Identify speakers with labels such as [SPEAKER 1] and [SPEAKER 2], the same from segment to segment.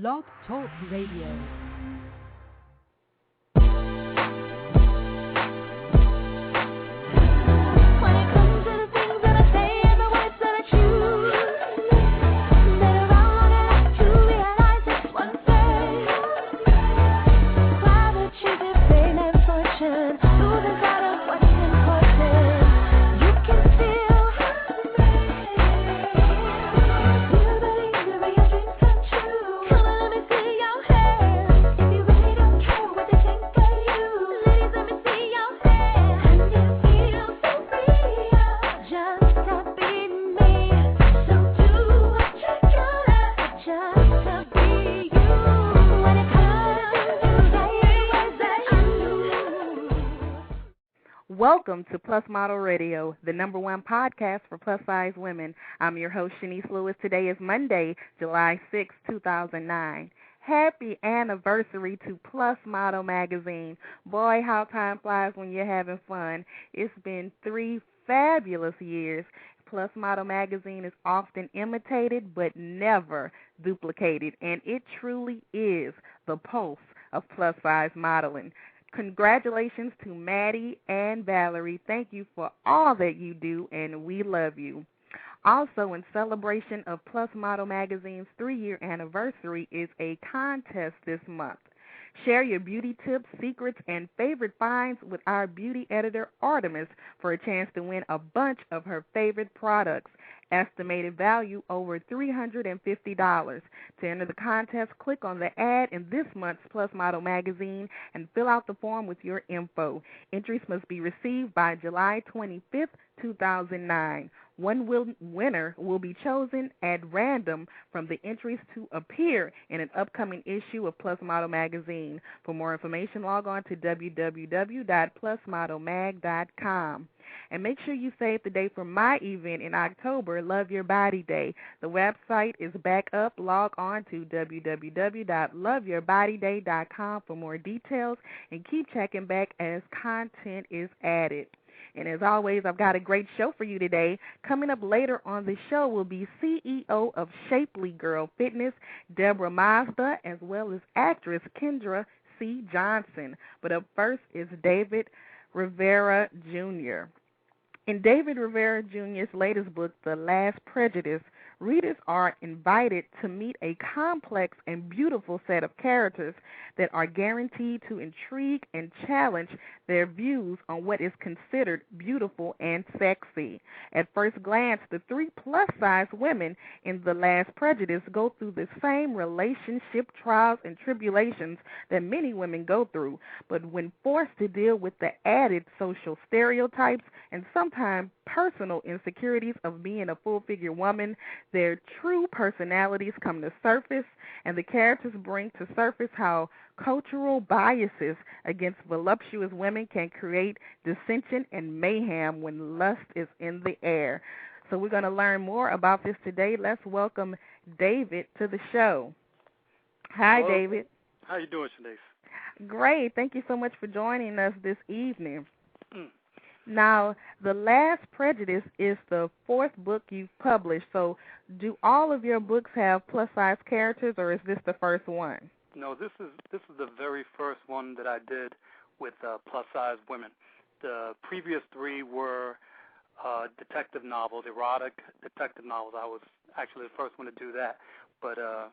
[SPEAKER 1] Blog Talk Radio.
[SPEAKER 2] Welcome to Plus Model Radio, the #1 podcast for plus-size women. I'm your host, Chenese Lewis. Today is Monday, July 6, 2009. Happy anniversary to Plus Model Magazine. Boy, how time flies when you're having fun. It's been 3 fabulous years. Plus Model Magazine is often imitated but never duplicated, and it truly is the pulse of plus-size modeling. Congratulations to Maddie and Valerie. Thank you for all that you do, and we love you. Also, in celebration of Plus Model Magazine's 3-year anniversary is a contest this month. Share your beauty tips, secrets, and favorite finds with our beauty editor, Artemis, for a chance to win a bunch of her favorite products. Estimated value over $350. To enter the contest, click on the ad in this month's Plus Model Magazine and fill out the form with your info. Entries must be received by July 25th, 2009. One winner will be chosen at random from the entries to appear in an upcoming issue of Plus Model Magazine. For more information, log on to www.plusmodelmag.com. And make sure you save the date for my event in October, Love Your Body Day. The website is back up. Log on to www.loveyourbodyday.com for more details, and keep checking back as content is added. And as always, I've got a great show for you today. Coming up later on the show will be CEO of Shapely Girl Fitness, Debra Mazda, as well as actress Kendra C. Johnson. But up first is David Rivera Jr. In David Rivera Jr.'s latest book, The Last Prejudice, readers are invited to meet a complex and beautiful set of characters that are guaranteed to intrigue and challenge their views on what is considered beautiful and sexy. At first glance, the 3 plus-size women in The Last Prejudice go through the same relationship trials and tribulations that many women go through, but when forced to deal with the added social stereotypes and sometimes personal insecurities of being a full-figure woman, their true personalities come to surface, and the characters bring to surface how cultural biases against voluptuous women can create dissension and mayhem when lust is in the air. So we're going to learn more about this today. Let's welcome David to the show. Hi,
[SPEAKER 3] Hello.
[SPEAKER 2] David.
[SPEAKER 3] How you doing, Chenese?
[SPEAKER 2] Great. Thank you so much for joining us this evening. Now, The Last Prejudice is the 4th book you've published. So do all of your books have plus-size characters, or is this the first one?
[SPEAKER 3] No, this is the very first one that I did with plus-size women. The previous 3 were detective novels, erotic detective novels. I was actually the first one to do that. But I've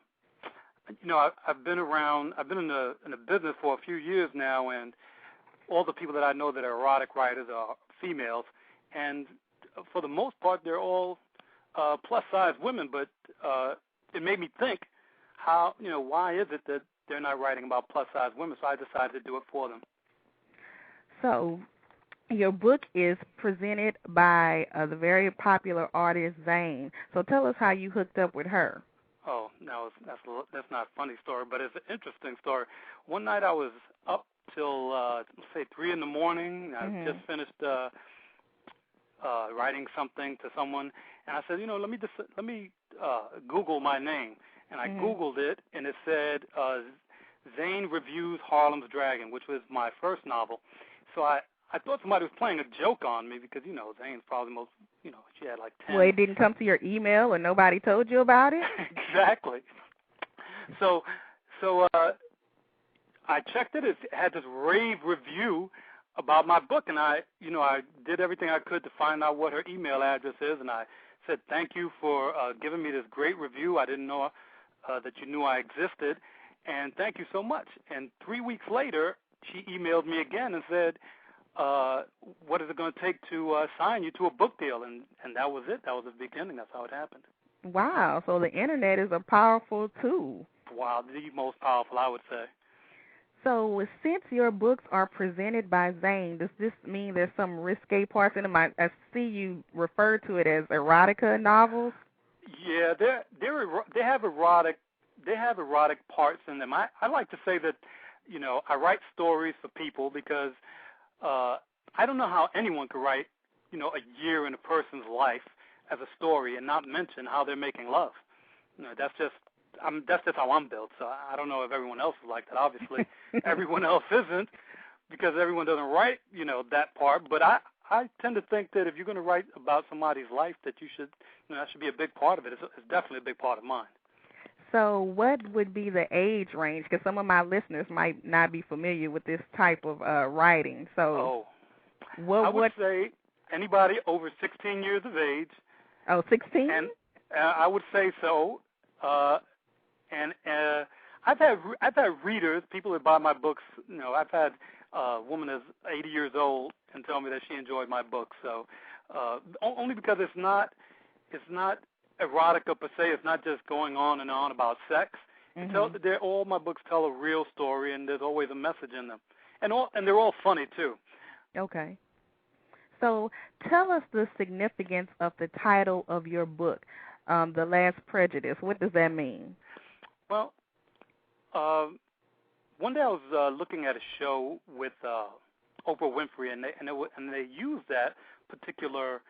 [SPEAKER 3] been around. I've been in the business for a few years now, and all the people that I know that are erotic writers are females, and for the most part, they're all plus-size women. But it made me think, why is it that they're not writing about plus-size women? So I decided to do it for them.
[SPEAKER 2] So your book is presented by the very popular artist Zane. So tell us how you hooked up with her.
[SPEAKER 3] Oh, no, that's not a funny story, but it's an interesting story. One night I was up till, say, 3 in the morning. I just finished writing something to someone, and I said, let me Google my name. And I Googled it, and it said Zane Reviews Harlem's Dragon, which was my first novel. So I thought somebody was playing a joke on me because, Zane's probably most, she had like 10.
[SPEAKER 2] Well, it didn't come to your email or nobody told you about it?
[SPEAKER 3] Exactly. So I checked it. It had this rave review about my book, and I did everything I could to find out what her email address is, and I said thank you for giving me this great review. I didn't know that you knew I existed, and thank you so much. And 3 weeks later, she emailed me again and said, what is it going to take to sign you to a book deal? And that was it. That was the beginning. That's how it happened.
[SPEAKER 2] Wow. So the Internet is a powerful tool.
[SPEAKER 3] Wow, the most powerful, I would say.
[SPEAKER 2] So since your books are presented by Zane, does this mean there's some risque parts in them? I see you refer to it as erotica novels.
[SPEAKER 3] Yeah, they have erotic parts in them. I like to say that, I write stories for people because I don't know how anyone could write, a year in a person's life as a story and not mention how they're making love. That's just how I'm built. So I don't know if everyone else is like that. Obviously, everyone else isn't because everyone doesn't write, that part. But I tend to think that if you're going to write about somebody's life, that you should, that should be a big part of it. It's definitely a big part of mine. So
[SPEAKER 2] what would be the age range? Because some of my listeners might not be familiar with this type of writing. So
[SPEAKER 3] I would say anybody over 16 years of age.
[SPEAKER 2] Oh, 16?
[SPEAKER 3] And I would say so. And I've had readers, people that buy my books. I've had a woman that's 80 years old and tell me that she enjoyed my book. So only because it's not erotica per se. It's not just going on and on about sex. Mm-hmm. All my books tell a real story, and there's always a message in them, and they're all funny too.
[SPEAKER 2] Okay. So tell us the significance of the title of your book, The Last Prejudice. What does that mean?
[SPEAKER 3] Well, one day I was looking at a show with Oprah Winfrey, and they used that particular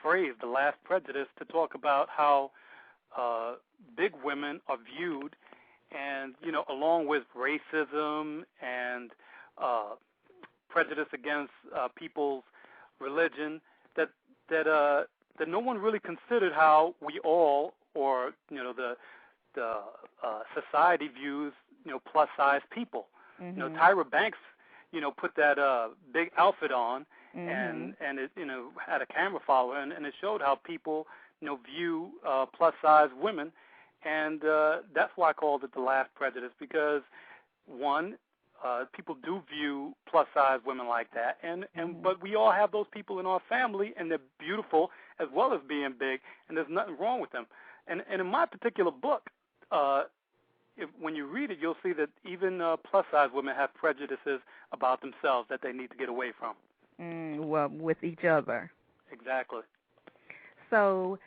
[SPEAKER 3] phrase, The Last Prejudice, to talk about how big women are viewed, and along with racism and prejudice against people's religion, that no one really considered how we all, or the society views plus size people. Mm-hmm. Tyra Banks put that big outfit on, mm-hmm. and it had a camera follower, and it showed how people view plus size women, and that's why I called it The Last Prejudice, because one, people do view plus size women like that, and but we all have those people in our family, and they're beautiful as well as being big, and there's nothing wrong with them. And in my particular book, when you read it, you'll see that even plus size women have prejudices about themselves that they need to get away from.
[SPEAKER 2] Well, with each other.
[SPEAKER 3] Exactly.
[SPEAKER 2] So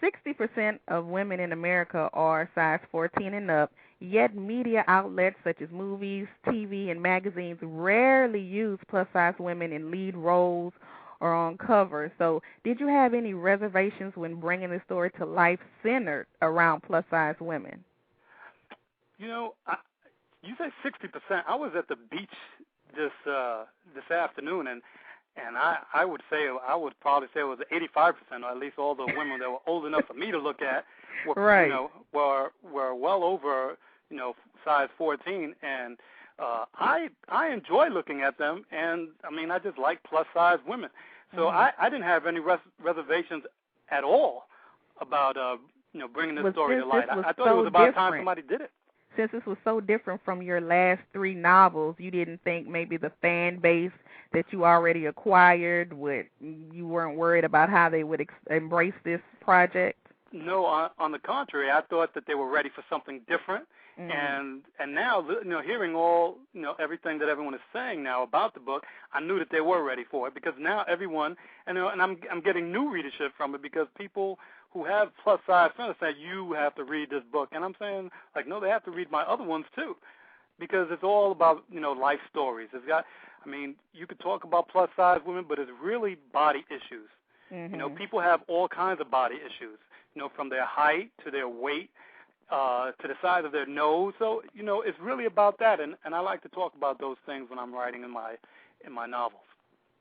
[SPEAKER 2] 60% of women in America are size 14 and up, yet media outlets such as movies, TV, and magazines rarely use plus-size women in lead roles or on covers. So did you have any reservations when bringing the story to life centered around plus-size women?
[SPEAKER 3] You say 60%. I was at the beach this afternoon, and I would probably say it was 85%, or at least all the women that were old enough for me to look at were
[SPEAKER 2] right.
[SPEAKER 3] were well over size 14, and I enjoy looking at them, and I mean I just like plus size women, so I didn't have any reservations at all about bringing this story to light. I thought it was about time somebody did it.
[SPEAKER 2] Since this was so different from your last 3 novels, you didn't think maybe the fan base that you already acquired you weren't worried about how they would embrace this project?
[SPEAKER 3] No, on the contrary, I thought that they were ready for something different. Mm-hmm. And now, hearing all, everything that everyone is saying now about the book, I knew that they were ready for it, because now everyone, and I'm getting new readership from it, because people who have plus size friends say, you have to read this book, and I'm saying, like, no, they have to read my other ones too, because it's all about life stories. You could talk about plus size women, but it's really body issues. Mm-hmm. People have all kinds of body issues, from their height to their weight, to the size of their nose. So, it's really about that, and I like to talk about those things when I'm writing in my novels.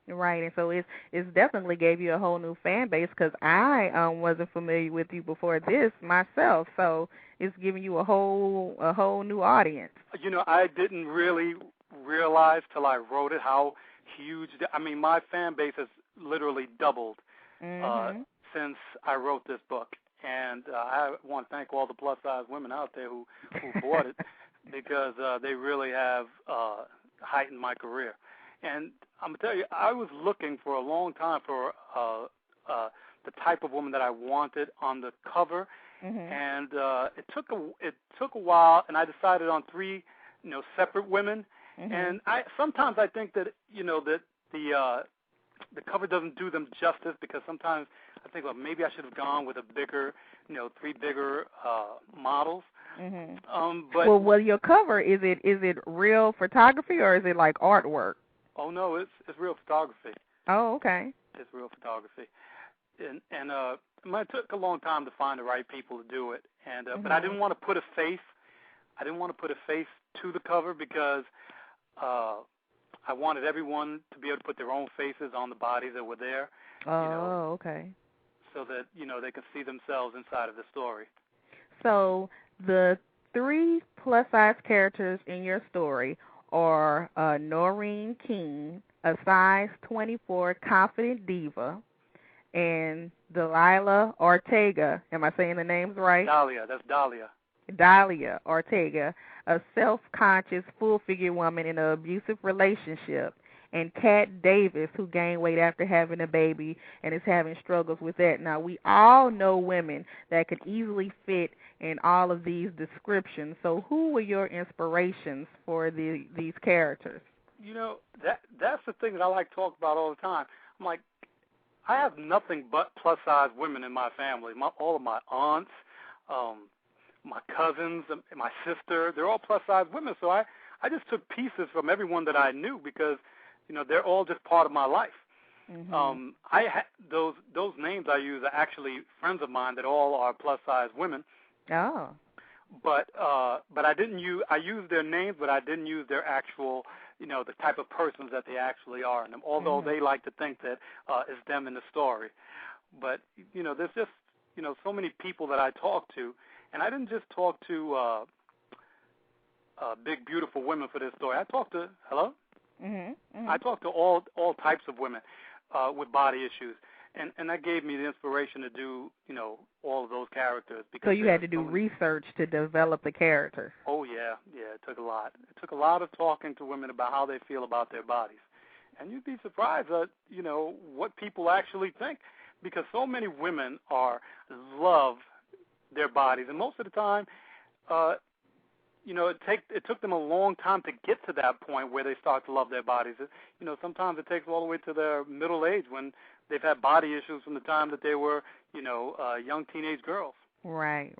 [SPEAKER 2] Right, and so it's definitely gave you a whole new fan base because I wasn't familiar with you before this myself, so it's giving you a whole new audience.
[SPEAKER 3] I didn't really realize till I wrote it how huge. My fan base has literally doubled
[SPEAKER 2] Mhm.
[SPEAKER 3] since I wrote this book, and I want to thank all the plus size women out there who bought it because they really have heightened my career. And I'm gonna tell you, I was looking for a long time for the type of woman that I wanted on the cover,
[SPEAKER 2] Mhm.
[SPEAKER 3] and it took a while, and I decided on three separate women.
[SPEAKER 2] Mhm.
[SPEAKER 3] And sometimes I think that that the cover doesn't do them justice because sometimes I think, well, maybe I should have gone with a bigger, three bigger models.
[SPEAKER 2] Mhm.
[SPEAKER 3] But
[SPEAKER 2] Well, your cover is it real photography or is it like artwork?
[SPEAKER 3] oh no, it's real photography.
[SPEAKER 2] Oh, okay.
[SPEAKER 3] It's real photography, and it took a long time to find the right people to do it, and but I didn't want to put a face. I didn't want to put a face to the cover because I wanted everyone to be able to put their own faces on the bodies that were there.
[SPEAKER 2] Oh, okay.
[SPEAKER 3] So that they can see themselves inside of the story.
[SPEAKER 2] So the three plus size characters in your story are Noreen King, a size 24 confident diva, and Delilah Ortega. Am I saying the names right?
[SPEAKER 3] Dahlia, that's Dahlia.
[SPEAKER 2] Dahlia Ortega, a self-conscious, full-figure woman in an abusive relationship, and Kat Davis, who gained weight after having a baby and is having struggles with that. Now, we all know women that could easily fit in all of these descriptions. So who were your inspirations for these characters?
[SPEAKER 3] That's the thing that I like to talk about all the time. I'm like, I have nothing but plus-size women in my family. All of my aunts, my cousins, and my sister, they're all plus-size women. So I just took pieces from everyone that I knew because, they're all just part of my life.
[SPEAKER 2] Mm-hmm.
[SPEAKER 3] Those names I use are actually friends of mine that all are plus-size women.
[SPEAKER 2] Oh.
[SPEAKER 3] But I didn't use. I used their names, but I didn't use their actual, the type of persons that they actually are in them. Although they like to think that it's them in the story. But there's just so many people that I talk to, and I didn't just talk to big beautiful women for this story. I talked to I talked to all types of women with body issues. And that gave me the inspiration to do, all of those characters. Because
[SPEAKER 2] so you had to do research to develop the characters.
[SPEAKER 3] Oh, yeah, it took a lot. It took a lot of talking to women about how they feel about their bodies. And you'd be surprised at, what people actually think. Because so many women love their bodies. And most of the time, it took them a long time to get to that point where they start to love their bodies. Sometimes it takes all the way to their middle age when they've had body issues from the time that they were, young teenage girls.
[SPEAKER 2] Right.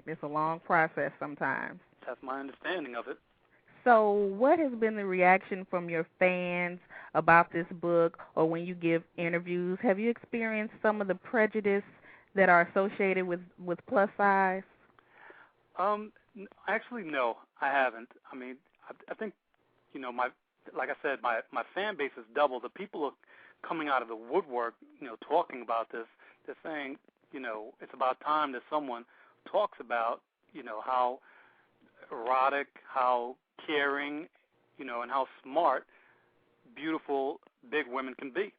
[SPEAKER 2] It's a long process sometimes.
[SPEAKER 3] That's my understanding of it.
[SPEAKER 2] So what has been the reaction from your fans about this book or when you give interviews? Have you experienced some of the prejudice that are associated with plus size?
[SPEAKER 3] Actually, no, I haven't. I think, like I said, my fan base has doubled. The people are coming out of the woodwork, talking about this. They're saying, it's about time that someone talks about, how erotic, how caring, and how smart beautiful big women can be.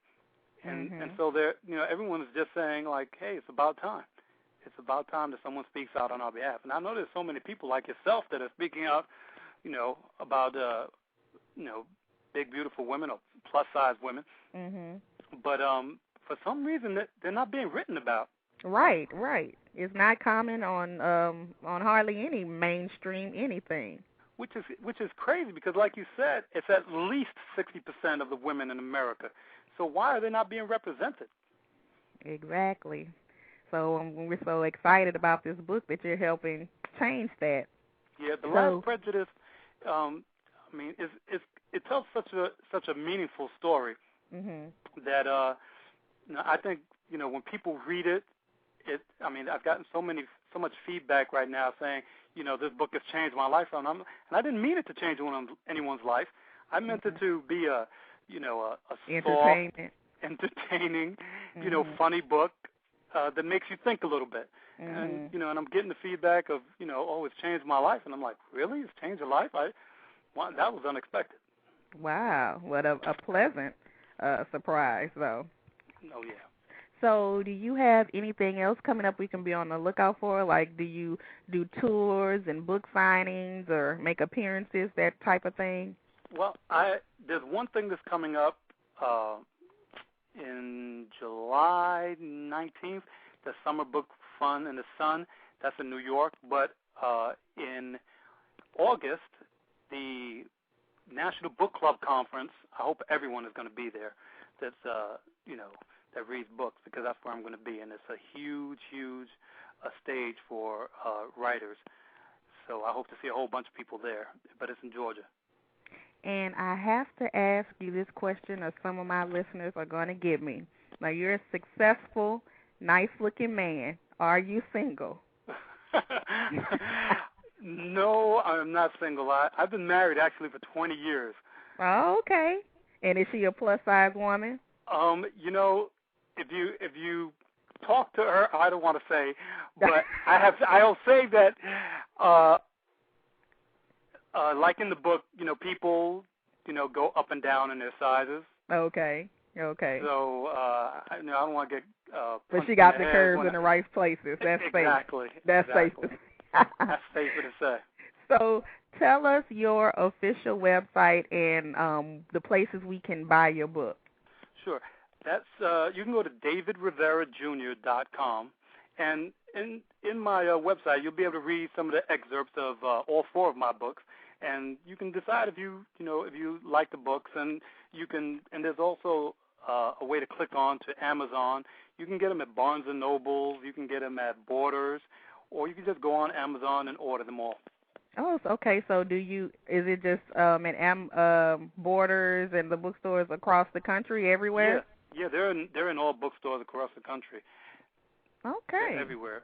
[SPEAKER 3] And so they're, everyone is just saying like, hey, it's about time. It's about time that someone speaks out on our behalf. And I know there's so many people like yourself that are speaking out, about, big, beautiful women or plus-size women. But for some reason, they're not being written about.
[SPEAKER 2] Right. It's not common on hardly any mainstream anything.
[SPEAKER 3] Which is crazy because, like you said, it's at least 60% of the women in America. So why are they not being represented?
[SPEAKER 2] Exactly. So we're so excited about this book that you're helping change that.
[SPEAKER 3] Yeah, the Last Prejudice. It tells such a meaningful story that I think when people read it, I've gotten so much feedback right now saying this book has changed my life, and I didn't mean it to change anyone's life. I meant it to be
[SPEAKER 2] entertainment,
[SPEAKER 3] entertaining, funny book that makes you think a little bit.
[SPEAKER 2] Mm-hmm.
[SPEAKER 3] And I'm getting the feedback of, oh, it's changed my life, and I'm like, really? It's changed your life? That was unexpected.
[SPEAKER 2] Wow, what a pleasant surprise, though.
[SPEAKER 3] Oh yeah.
[SPEAKER 2] So, do you have anything else coming up we can be on the lookout for? Like, do you do tours and book signings or make appearances, that type of thing?
[SPEAKER 3] Well, there's one thing that's coming up in July 19th, the Summer Book Fun in the Sun. That's in New York. But in August, the National Book Club Conference, I hope everyone is going to be there. That's, that reads books, because that's where I'm going to be. And it's a huge, huge stage for writers. So I hope to see a whole bunch of people there. But it's in Georgia.
[SPEAKER 2] And I have to ask you this question, or some of my listeners are going to give me. Now, you're a successful, nice-looking man. Are you single?
[SPEAKER 3] No, I'm not single. I've been married, actually, for 20 years.
[SPEAKER 2] Oh, okay. And is she a plus-size woman?
[SPEAKER 3] If you talk to her, I don't want to say, but I'll say that, like in the book, people, go up and down in their sizes.
[SPEAKER 2] Okay.
[SPEAKER 3] So, I don't want to get.
[SPEAKER 2] But she got the curves in the right places. That's
[SPEAKER 3] exactly.
[SPEAKER 2] safe. That's safe.
[SPEAKER 3] That's safer to say.
[SPEAKER 2] So, tell us your official website and the places we can buy your book.
[SPEAKER 3] Sure. That's you can go to davidriverajr.com, and in my website you'll be able to read some of the excerpts of all four of my books, and you can decide if you like the books, and there's also a way to click on to Amazon. You can get them at Barnes and Noble, you can get them at Borders, or you can just go on Amazon and order them all.
[SPEAKER 2] Oh, okay. So is it just in Borders and the bookstores across the country, everywhere?
[SPEAKER 3] Yeah, they're in all bookstores across the country.
[SPEAKER 2] Okay.
[SPEAKER 3] They're everywhere.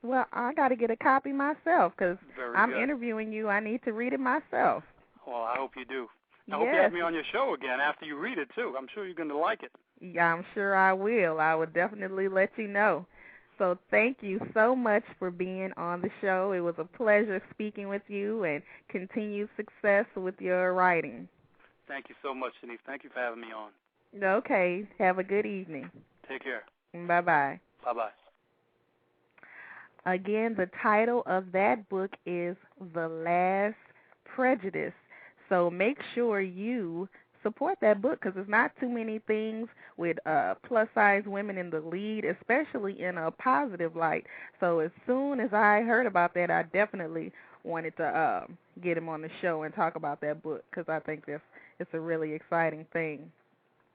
[SPEAKER 2] Well, I got to get a copy myself because I'm
[SPEAKER 3] good.
[SPEAKER 2] Interviewing you. I need to read it myself.
[SPEAKER 3] Well, I hope you do. I
[SPEAKER 2] yes.
[SPEAKER 3] hope you have me on your show again after you read it, too. I'm sure you're going to like it.
[SPEAKER 2] Yeah, I'm sure I will. I will definitely let you know. So thank you so much for being on the show. It was a pleasure speaking with you, and continued success with your writing.
[SPEAKER 3] Thank you so much, Chenese. Thank you for having me on.
[SPEAKER 2] Okay. Have a good evening.
[SPEAKER 3] Take care.
[SPEAKER 2] Bye-bye.
[SPEAKER 3] Bye-bye.
[SPEAKER 2] Again, the title of that book is The Last Prejudice. So make sure you support that book, because there's not too many things with plus-size women in the lead, especially in a positive light. So as soon as I heard about that, I definitely wanted to get him on the show and talk about that book, because I think it's a really exciting thing.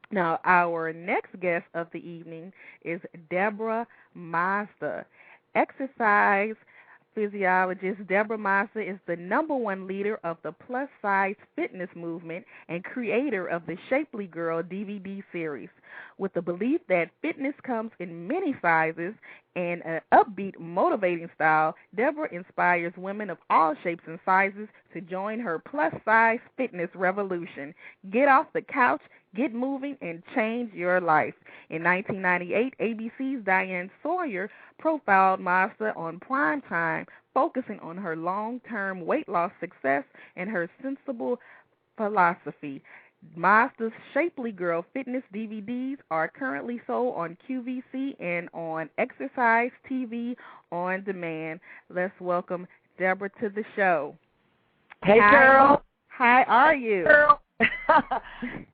[SPEAKER 2] Now, our next guest of the evening is Debra Mazda. Exercise physiologist Debra Mazda is the #1 leader of the plus-size fitness movement and creator of the Shapely Girl DVD series. With the belief that fitness comes in many sizes and an upbeat, motivating style, Debra inspires women of all shapes and sizes to join her plus-size fitness revolution. Get off the couch, get moving, and change your life. In 1998, ABC's Diane Sawyer profiled Mazda on Primetime, focusing on her long-term weight loss success and her sensible philosophy. Mazda's Shapely Girl fitness DVDs are currently sold on QVC and on Exercise TV on demand. Let's welcome Debra to the show.
[SPEAKER 4] Hey, girl.
[SPEAKER 2] How are you?
[SPEAKER 4] Girl.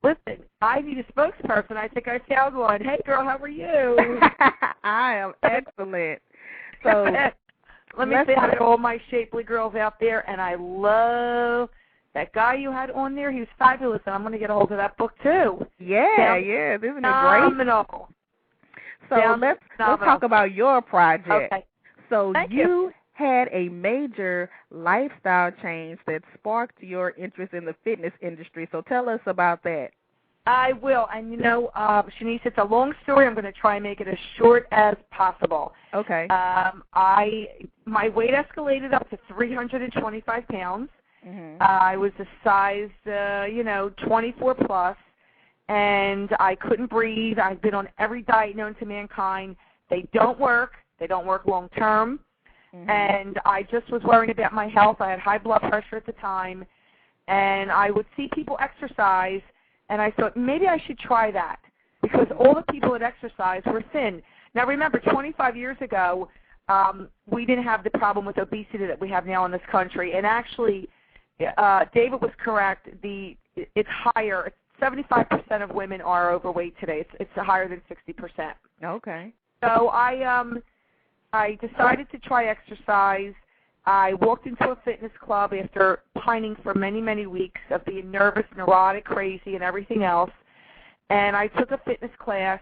[SPEAKER 4] Listen, I need a spokesperson. I think I found one. Hey, girl, how are you?
[SPEAKER 2] I am excellent. So
[SPEAKER 4] let me say hi to all my Shapely girls out there, and I love that guy you had on there. He was fabulous, and I'm going to get a hold of that book, too.
[SPEAKER 2] Yeah, isn't it great?
[SPEAKER 4] Phenomenal.
[SPEAKER 2] So let's talk about your project.
[SPEAKER 4] Okay.
[SPEAKER 2] So you had a major lifestyle change that sparked your interest in the fitness industry. So tell us about that.
[SPEAKER 4] I will. And, Chenese, it's a long story. I'm going to try and make it as short as possible.
[SPEAKER 2] Okay.
[SPEAKER 4] My weight escalated up to 325 pounds. Mm-hmm. I was a size, 24 plus, and I couldn't breathe. I've been on every diet known to mankind. They don't work. They don't work long term. And I just was worrying about my health. I had high blood pressure at the time, and I would see people exercise, and I thought maybe I should try that because all the people that exercise were thin. Now, remember, 25 years ago, we didn't have the problem with obesity that we have now in this country. And actually, David was correct. It's higher. 75% of women are overweight today. It's higher than 60%.
[SPEAKER 2] Okay.
[SPEAKER 4] So I decided to try exercise. I walked into a fitness club after pining for many, many weeks of being nervous, neurotic, crazy, and everything else. And I took a fitness class,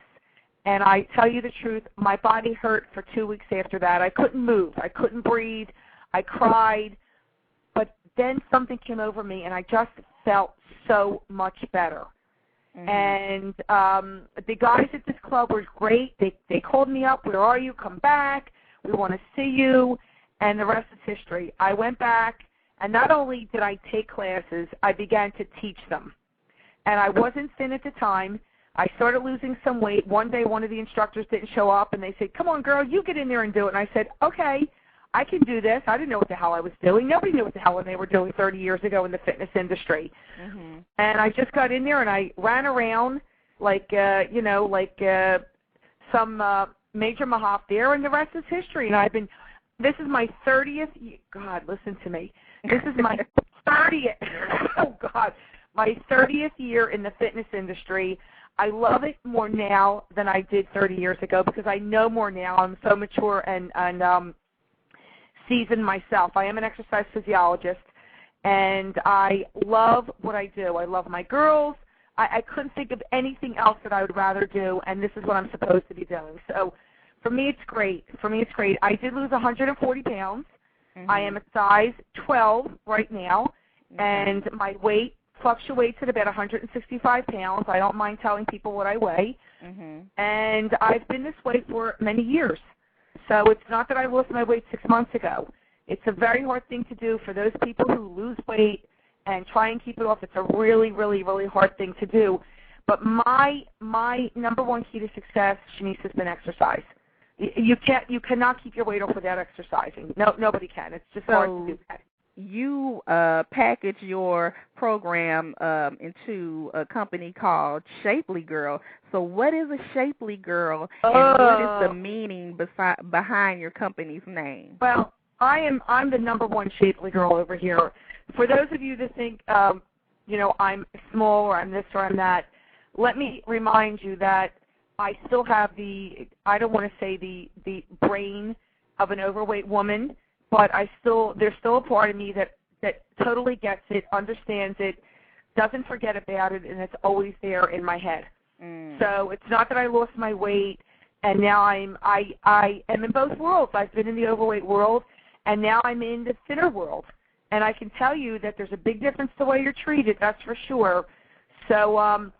[SPEAKER 4] and I tell you the truth, my body hurt for 2 weeks after that. I couldn't move. I couldn't breathe. I cried. But then something came over me, and I just felt so much better. And the guys at this club were great. They called me up. Where are you? Come back. We want to see you. And the rest is history. I went back, and not only did I take classes, I began to teach them. And I wasn't thin at the time. I started losing some weight. One day, one of the instructors didn't show up, and they said, come on, girl, you get in there and do it. And I said, okay, I can do this. I didn't know what the hell I was doing. Nobody knew what the hell they were doing 30 years ago in the fitness industry. And I just got in there, and I ran around like some major mahaf there, and the rest is history. And this is my 30th, God, listen to me. This is my 30th, oh, God, my 30th year in the fitness industry. I love it more now than I did 30 years ago because I know more now. I'm so mature and seasoned myself. I am an exercise physiologist, and I love what I do. I love my girls. I couldn't think of anything else that I would rather do, and this is what I'm supposed to be doing. So for me, it's great. I did lose 140 pounds. I am a size 12 right now, and my weight fluctuates at about 165 pounds. I don't mind telling people what I weigh. And I've been this way for many years. So it's not that I lost my weight 6 months ago. It's a very hard thing to do for those people who lose weight and try and keep it off. It's a really, really, really hard thing to do. But my number one key to success, Chenese, has been exercise. You cannot keep your weight off without exercising. No, nobody can. It's just hard to do that.
[SPEAKER 2] You package your program into a company called Shapely Girl. So what is a Shapely Girl, and what is the meaning behind your company's name?
[SPEAKER 4] Well, I'm the number one Shapely Girl over here. For those of you that think, I'm small or I'm this or I'm that, let me remind you that I still have I don't want to say the brain of an overweight woman, but there's still a part of me that totally gets it, understands it, doesn't forget about it, and it's always there in my head. So it's not that I lost my weight, and now I am in both worlds. I've been in the overweight world, and now I'm in the thinner world. And I can tell you that there's a big difference the way you're treated, that's for sure. So a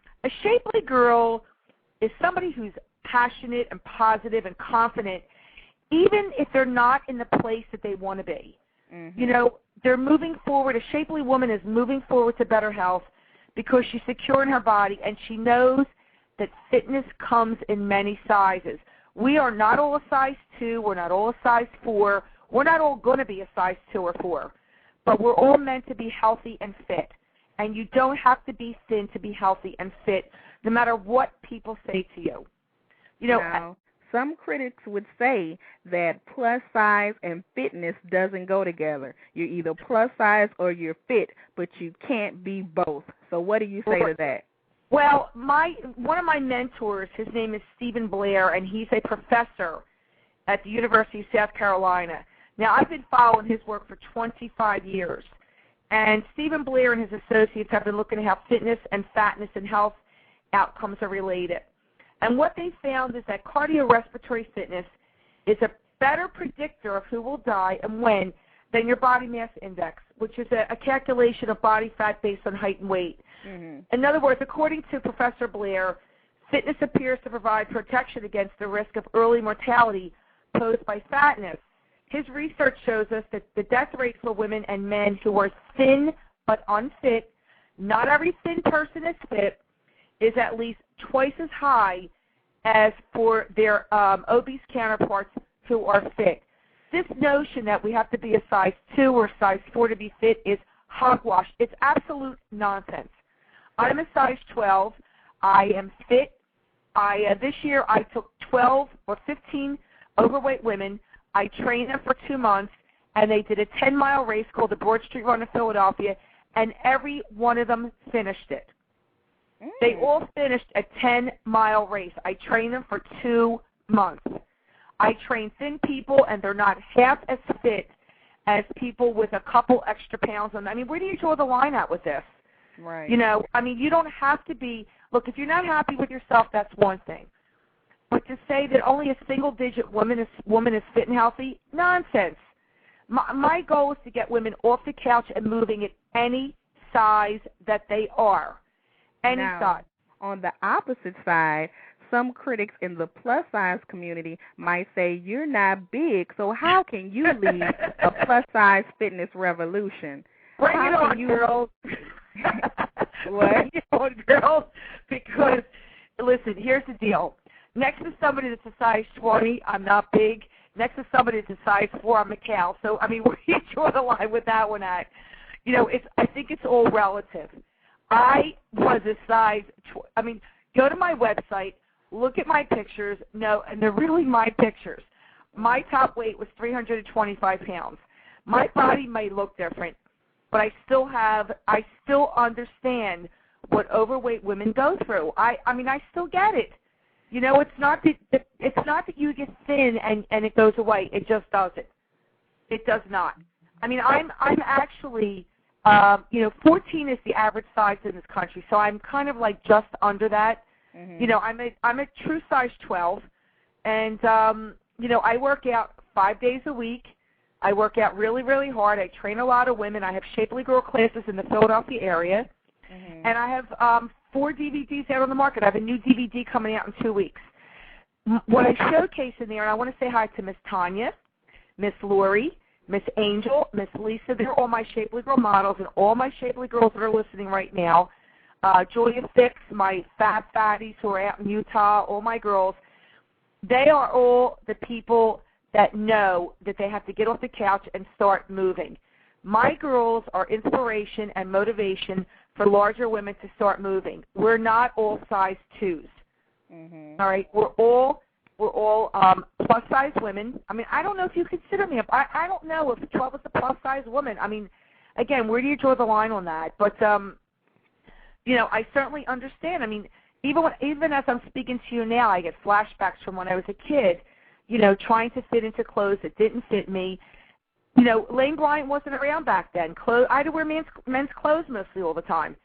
[SPEAKER 4] Shapely Girl is somebody who's passionate and positive and confident, even if they're not in the place that they want to be. They're moving forward. A shapely woman is moving forward to better health because she's secure in her body, and she knows that fitness comes in many sizes. We are not all a size 2. We're not all a size 4. We're not all going to be a size 2 or 4. But we're all meant to be healthy and fit. And you don't have to be thin to be healthy and fit, no matter what people say to you.
[SPEAKER 2] Now, some critics would say that plus size and fitness doesn't go together. You're either plus size or you're fit, but you can't be both. So what do you say to that?
[SPEAKER 4] Well, one of my mentors, his name is Stephen Blair, and he's a professor at the University of South Carolina. Now, I've been following his work for 25 years, and Stephen Blair and his associates have been looking at how fitness and fatness and health outcomes are related. And what they found is that cardiorespiratory fitness is a better predictor of who will die and when than your body mass index, which is a calculation of body fat based on height and weight. In other words, according to Professor Blair, fitness appears to provide protection against the risk of early mortality posed by fatness. His research shows us that the death rate for women and men who are thin but unfit, not every thin person is fit, is at least twice as high as for their obese counterparts who are fit. This notion that we have to be a size 2 or size 4 to be fit is hogwash. It's absolute nonsense. I'm a size 12. I am fit. This year I took 12 or 15 overweight women. I trained them for 2 months, and they did a 10-mile race called the Broad Street Run in Philadelphia, and every one of them finished it. They all finished a 10-mile race. I trained them for 2 months. I train thin people, and they're not half as fit as people with a couple extra pounds on them. I mean, where do you draw the line at with this?
[SPEAKER 2] Right.
[SPEAKER 4] You know, I mean, you don't have to be, look, if you're not happy with yourself, that's one thing. But to say that only a single-digit woman is fit and healthy, nonsense. My goal is to get women off the couch and moving at any size that they are. Any size.
[SPEAKER 2] On the opposite side, some critics in the plus-size community might say, you're not big, so how can you lead a plus-size fitness revolution?
[SPEAKER 4] Bring it on, girls.
[SPEAKER 2] What?
[SPEAKER 4] Bring it on, girls, because, listen, here's the deal. Next to somebody that's a size 20, I'm not big. Next to somebody that's a size 4, I'm a cow. So, I mean, where do you draw the line with that one at? You know, I think it's all relative. I was a size, go to my website, look at my pictures. No, and they're really my pictures. My top weight was 325 pounds. My body may look different, but I still understand what overweight women go through. I still get it. You know, it's not that you get thin and it goes away. It just doesn't. It does not. I mean, I'm actually, 14 is the average size in this country, so I'm kind of like just under that. Mm-hmm. You know, I'm a true size 12, and I work out 5 days a week. I work out really, really hard. I train a lot of women. I have Shapely Girl classes in the Philadelphia area, and I have 4 DVDs out on the market. I have a new DVD coming out in 2 weeks. What I showcase in there, and I want to say hi to Miss Tanya, Miss Lori, Miss Angel, Miss Lisa. They're all my Shapely Girl models, and all my Shapely Girls that are listening right now. Julia Fix, my Fab Fatties who are out in Utah, all my girls. They are all the people that know that they have to get off the couch and start moving. My girls are inspiration and motivation for larger women to start moving. We're not all size 2s. Mm-hmm. All right, we're all plus size women. I mean, I don't know if you consider me I don't know if 12 is a plus size woman. I mean, again, where do you draw the line on that? But I certainly understand. I mean, even as I'm speaking to you now, I get flashbacks from when I was a kid. Trying to fit into clothes that didn't fit me. Lane Bryant wasn't around back then. I had to wear men's clothes mostly all the time.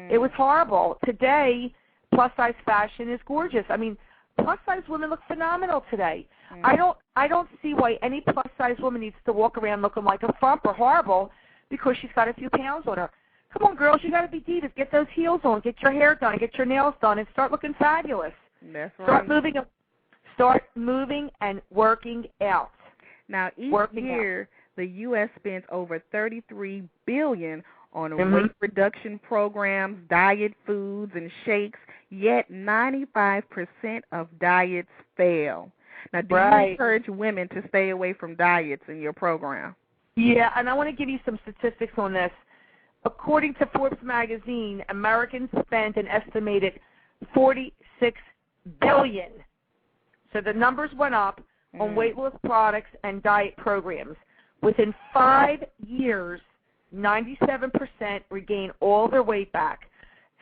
[SPEAKER 4] It was horrible. Today, plus-size fashion is gorgeous. I mean, plus-size women look phenomenal today. I don't see why any plus-size woman needs to walk around looking like a frump or horrible because she's got a few pounds on her. Come on, girls, you got to be divas. Get those heels on. Get your hair done. Get your nails done, and start looking fabulous.
[SPEAKER 2] That's right.
[SPEAKER 4] Start moving and working out.
[SPEAKER 2] Now, each year, the U.S. spends over $33 billion on weight reduction programs, diet foods, and shakes, yet 95% of diets fail. Now, do you encourage women to stay away from diets in your program?
[SPEAKER 4] Yeah, and I want to give you some statistics on this. According to Forbes magazine, Americans spend an estimated $46 billion. So the numbers went up on weight loss products and diet programs. Within 5 years, 97% regain all their weight back.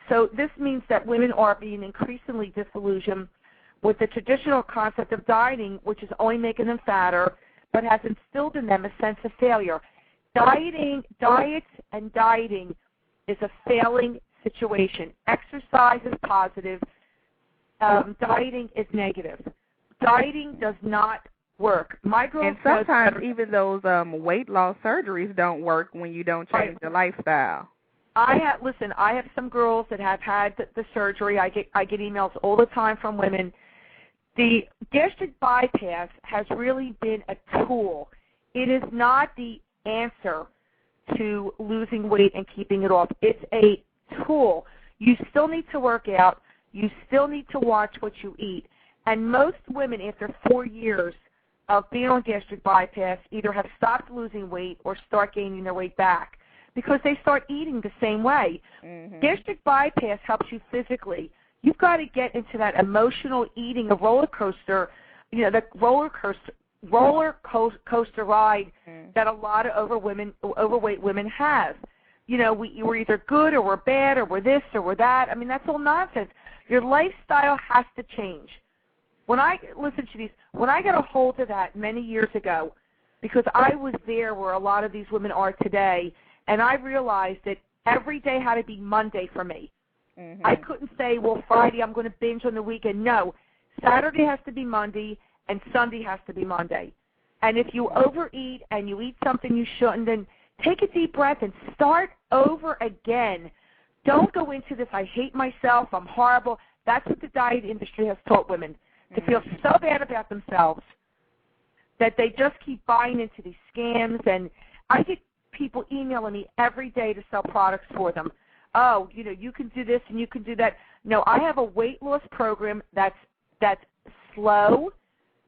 [SPEAKER 4] So this means that women are being increasingly disillusioned with the traditional concept of dieting, which is only making them fatter, but has instilled in them a sense of failure. Diets and dieting is a failing situation. Exercise is positive. Dieting is negative. Dieting does not work. My girls
[SPEAKER 2] and sometimes even those weight loss surgeries don't work when you don't change the lifestyle.
[SPEAKER 4] I have some girls that have had the surgery. I get emails all the time from women. The gastric bypass has really been a tool. It is not the answer to losing weight and keeping it off. It's a tool. You still need to work out. you still need to watch what you eat. And most women, after 4 years of being on gastric bypass, either have stopped losing weight or start gaining their weight back because they start eating the same way. Gastric bypass helps you physically. You've got to get into that emotional eating, a roller coaster, the roller coaster ride that a lot of overweight women have. We're either good or we're bad or we're this or we're that. I mean, that's all nonsense. Your lifestyle has to change. When I got a hold of that many years ago, because I was there where a lot of these women are today, and I realized that every day had to be Monday for me. I couldn't say, well, Friday I'm going to binge on the weekend. No, Saturday has to be Monday, and Sunday has to be Monday. And if you overeat and you eat something you shouldn't, then take a deep breath and start over again. Don't go into this, I hate myself, I'm horrible. That's what the diet industry has taught women, to feel so bad about themselves that they just keep buying into these scams. And I get people emailing me every day to sell products for them. Oh, you can do this and you can do that. No, I have a weight loss program that's slow,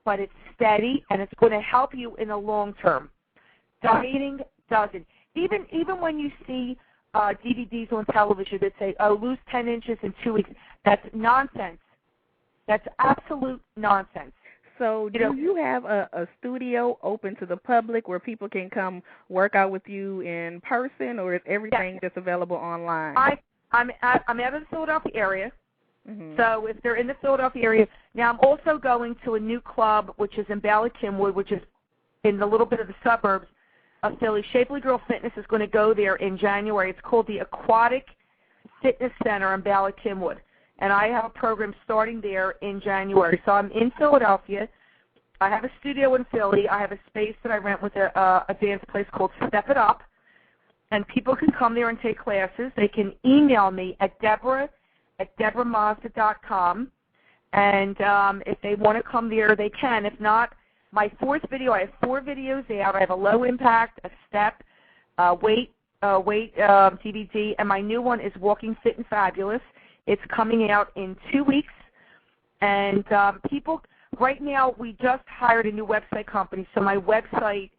[SPEAKER 4] but it's steady, and it's going to help you in the long term. Dieting doesn't. Even when you see DVDs on television that say, oh, lose 10 inches in 2 weeks, that's nonsense. That's absolute nonsense.
[SPEAKER 2] So do you have a studio open to the public where people can come work out with you in person, or is everything just available online?
[SPEAKER 4] I'm out of the Philadelphia area. So if they're in the Philadelphia area, now I'm also going to a new club, which is in Ballackinwood, which is in the little bit of the suburbs of Philly. Shapely Girl Fitness is going to go there in January. It's called the Aquatic Fitness Center in Ballackinwood. And I have a program starting there in January. So I'm in Philadelphia. I have a studio in Philly. I have a space that I rent with a dance place called Step It Up. And people can come there and take classes. They can email me at debramazda.com. And if they want to come there, they can. If not, my fourth video, I have 4 videos out. I have a low impact, a step, weight DVD, and my new one is Walking Fit and Fabulous. It's coming out in 2 weeks, and people, right now we just hired a new website company, so my website,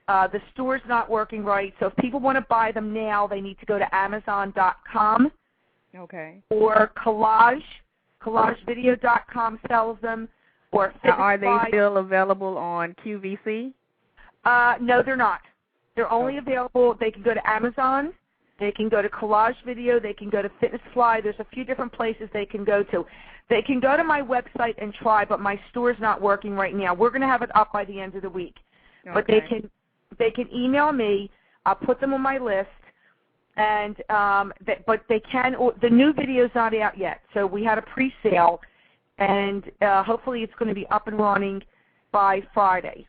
[SPEAKER 4] the store's not working right, so if people want to buy them now, they need to go to Amazon.com.
[SPEAKER 2] Okay.
[SPEAKER 4] Or collagevideo.com sells them, or
[SPEAKER 2] are they still available on QVC?
[SPEAKER 4] No, they're not. They're only available, they can go to Amazon. They can go to Collage Video. They can go to Fitness Fly. There's a few different places they can go to. They can go to my website and try, but my store's not working right now. We're going to have it up by the end of the week. Okay. But they can email me. I'll put them on my list. And but they can. The new video's not out yet, so we had a pre-sale, and hopefully it's going to be up and running by Friday.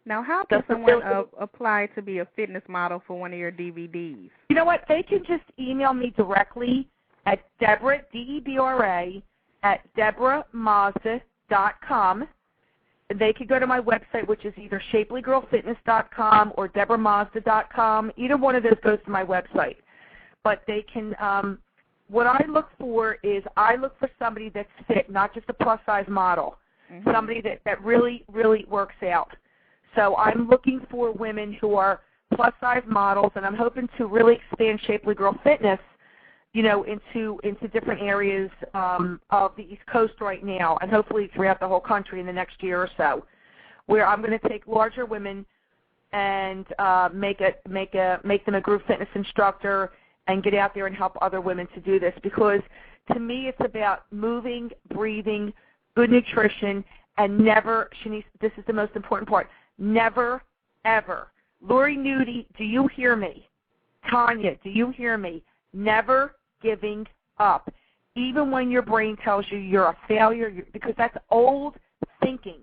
[SPEAKER 2] Now, how can someone apply to be a fitness model for one of your DVDs?
[SPEAKER 4] You know what? They can just email me directly at Debra, D-E-B-R-A, at debramazda.com. They could go to my website, which is either shaplygirlfitness.com or debramazda.com. Either one of those goes to my website. But they can, what I look for is I look for somebody that's fit, not just a plus-size model, somebody that really, really works out. So I'm looking for women who are plus-size models, and I'm hoping to really expand Shapely Girl Fitness, into different areas of the East Coast right now, and hopefully throughout the whole country in the next year or so, where I'm going to take larger women and make them a group fitness instructor and get out there and help other women to do this. Because to me, it's about moving, breathing, good nutrition, and never, Chenese, this is the most important part, never, ever. Lori Nudie, do you hear me? Tanya, do you hear me? Never giving up, even when your brain tells you you're a failure, because that's old thinking.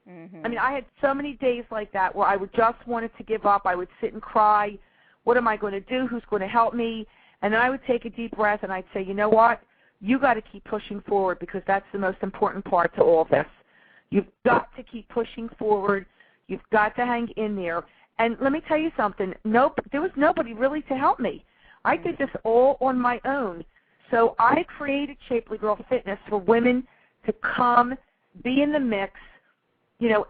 [SPEAKER 4] I mean, I had so many days like that where I would just wanted to give up. I would sit and cry. What am I going to do? Who's going to help me? And then I would take a deep breath and I'd say, you know what? You got to keep pushing forward, because that's the most important part to all of this. You've got to keep pushing forward. You've got to hang in there. And let me tell you something. There was nobody really to help me. I did this all on my own. So I created Shapely Girl Fitness for women to come, be in the mix,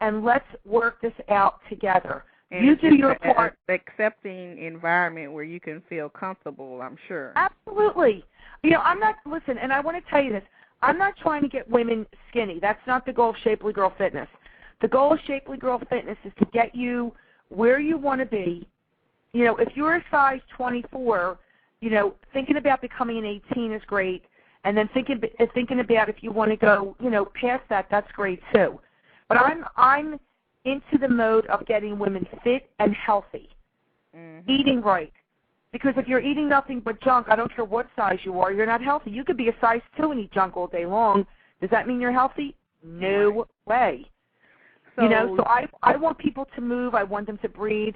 [SPEAKER 4] and let's work this out together.
[SPEAKER 2] And
[SPEAKER 4] you do your part.
[SPEAKER 2] Accepting environment where you can feel comfortable, I'm sure.
[SPEAKER 4] Absolutely. I'm not, listen, and I want to tell you this, I'm not trying to get women skinny. That's not the goal of Shapely Girl Fitness. The goal of Shapely Girl Fitness is to get you where you want to be. If you're a size 24, thinking about becoming an 18 is great, and then thinking about if you want to go, past that, that's great too. But I'm into the mode of getting women fit and healthy, eating right. Because if you're eating nothing but junk, I don't care what size you are, you're not healthy. You could be a size 2 and eat junk all day long. Does that mean you're healthy? No way. So I want people to move. I want them to breathe.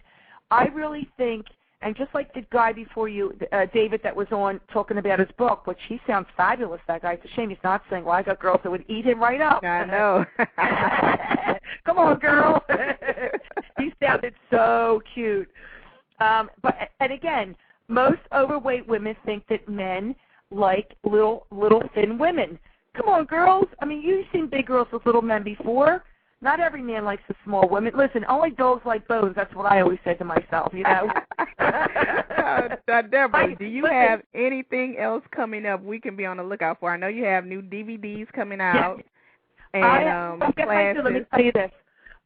[SPEAKER 4] I really think, and just like the guy before you, David, that was on talking about his book, which he sounds fabulous, that guy. It's a shame he's not saying, well, I got girls that would eat him right up.
[SPEAKER 2] I know.
[SPEAKER 4] Come on, girl. He sounded so cute. And again, most overweight women think that men like little thin women. Come on, girls. I mean, you've seen big girls with little men before. Not every man likes the small women. Listen, only dogs like bones. That's what I always said to myself,
[SPEAKER 2] Debra, do you have anything else coming up we can be on the lookout for? I know you have new DVDs coming out.
[SPEAKER 4] Yes.
[SPEAKER 2] And classes.
[SPEAKER 4] Let me tell you this.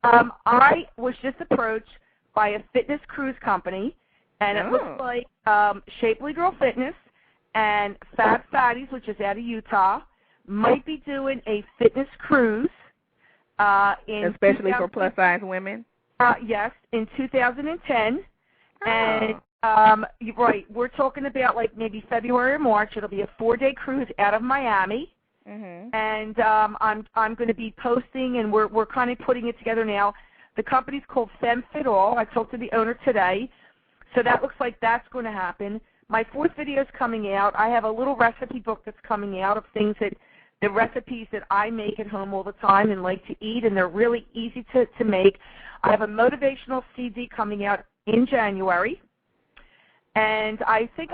[SPEAKER 4] I was just approached by a fitness cruise company, and it looks like Shapely Girl Fitness and Phat Fatties, which is out of Utah, might be doing a fitness cruise.
[SPEAKER 2] Especially for plus-size women?
[SPEAKER 4] Yes, in 2010. Oh. And, right, we're talking about like maybe February or March. It'll be a 4-day cruise out of Miami. Mm-hmm. And I'm going to be posting, and we're kind of putting it together now. The company's called Femme Fit All. I talked to the owner today. So that looks like that's going to happen. My 4th video is coming out. I have a little recipe book that's coming out of things that the recipes that I make at home all the time and like to eat, and they're really easy to make. I have a motivational CD coming out in January, and I think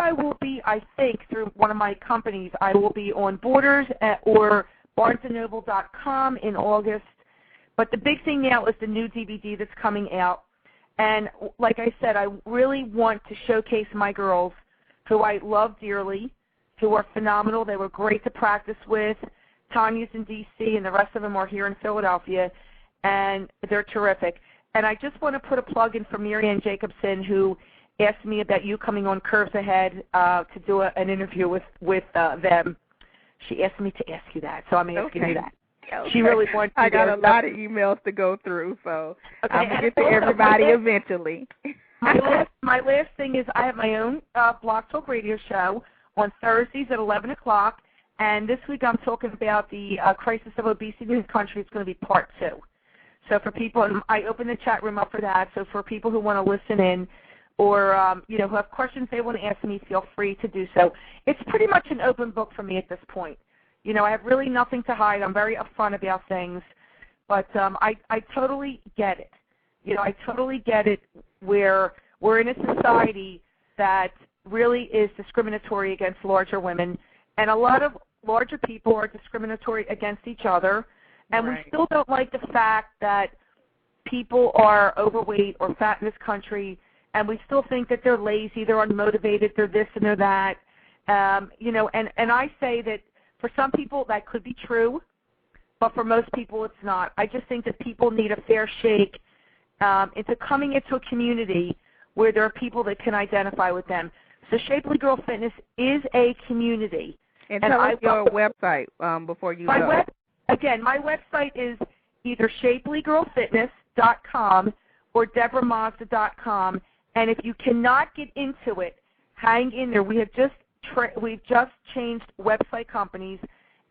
[SPEAKER 4] through one of my companies, I will be on Borders or BarnesandNoble.com in August. But the big thing now is the new DVD that's coming out. And like I said, I really want to showcase my girls, who I love dearly, who are phenomenal. They were great to practice with. Tanya's in D.C., and the rest of them are here in Philadelphia, and they're terrific. And I just want to put a plug in for Marianne Jacobson, who asked me about you coming on Curves Ahead to do an interview with them. She asked me to ask you that, so I'm asking you that. Okay. She really wants to.
[SPEAKER 2] I got a lot of emails to go through, so I'm going to get to everybody eventually.
[SPEAKER 4] My last thing is I have my own Blog Talk radio show on Thursdays at 11 o'clock, and this week I'm talking about the crisis of obesity in this country. It's going to be part 2. So for people, I open the chat room up for that, so for people who want to listen in or, who have questions they want to ask me, feel free to do so. It's pretty much an open book for me at this point. I have really nothing to hide. I'm very upfront about things, but I totally get it. I totally get it where we're in a society that really is discriminatory against larger women, and a lot of larger people are discriminatory against each other, and we still don't like the fact that people are overweight or fat in this country, and we still think that they're lazy, they're unmotivated, they're this and they're that. And I say that for some people that could be true, but for most people it's not. I just think that people need a fair shake into coming into a community where there are people that can identify with them. So Shapely Girl Fitness is a community.
[SPEAKER 2] And tell us your website before you go.
[SPEAKER 4] Again, my website is either shaplygirlfitness.com or DebraMazda.com. And if you cannot get into it, hang in there. We've just changed website companies,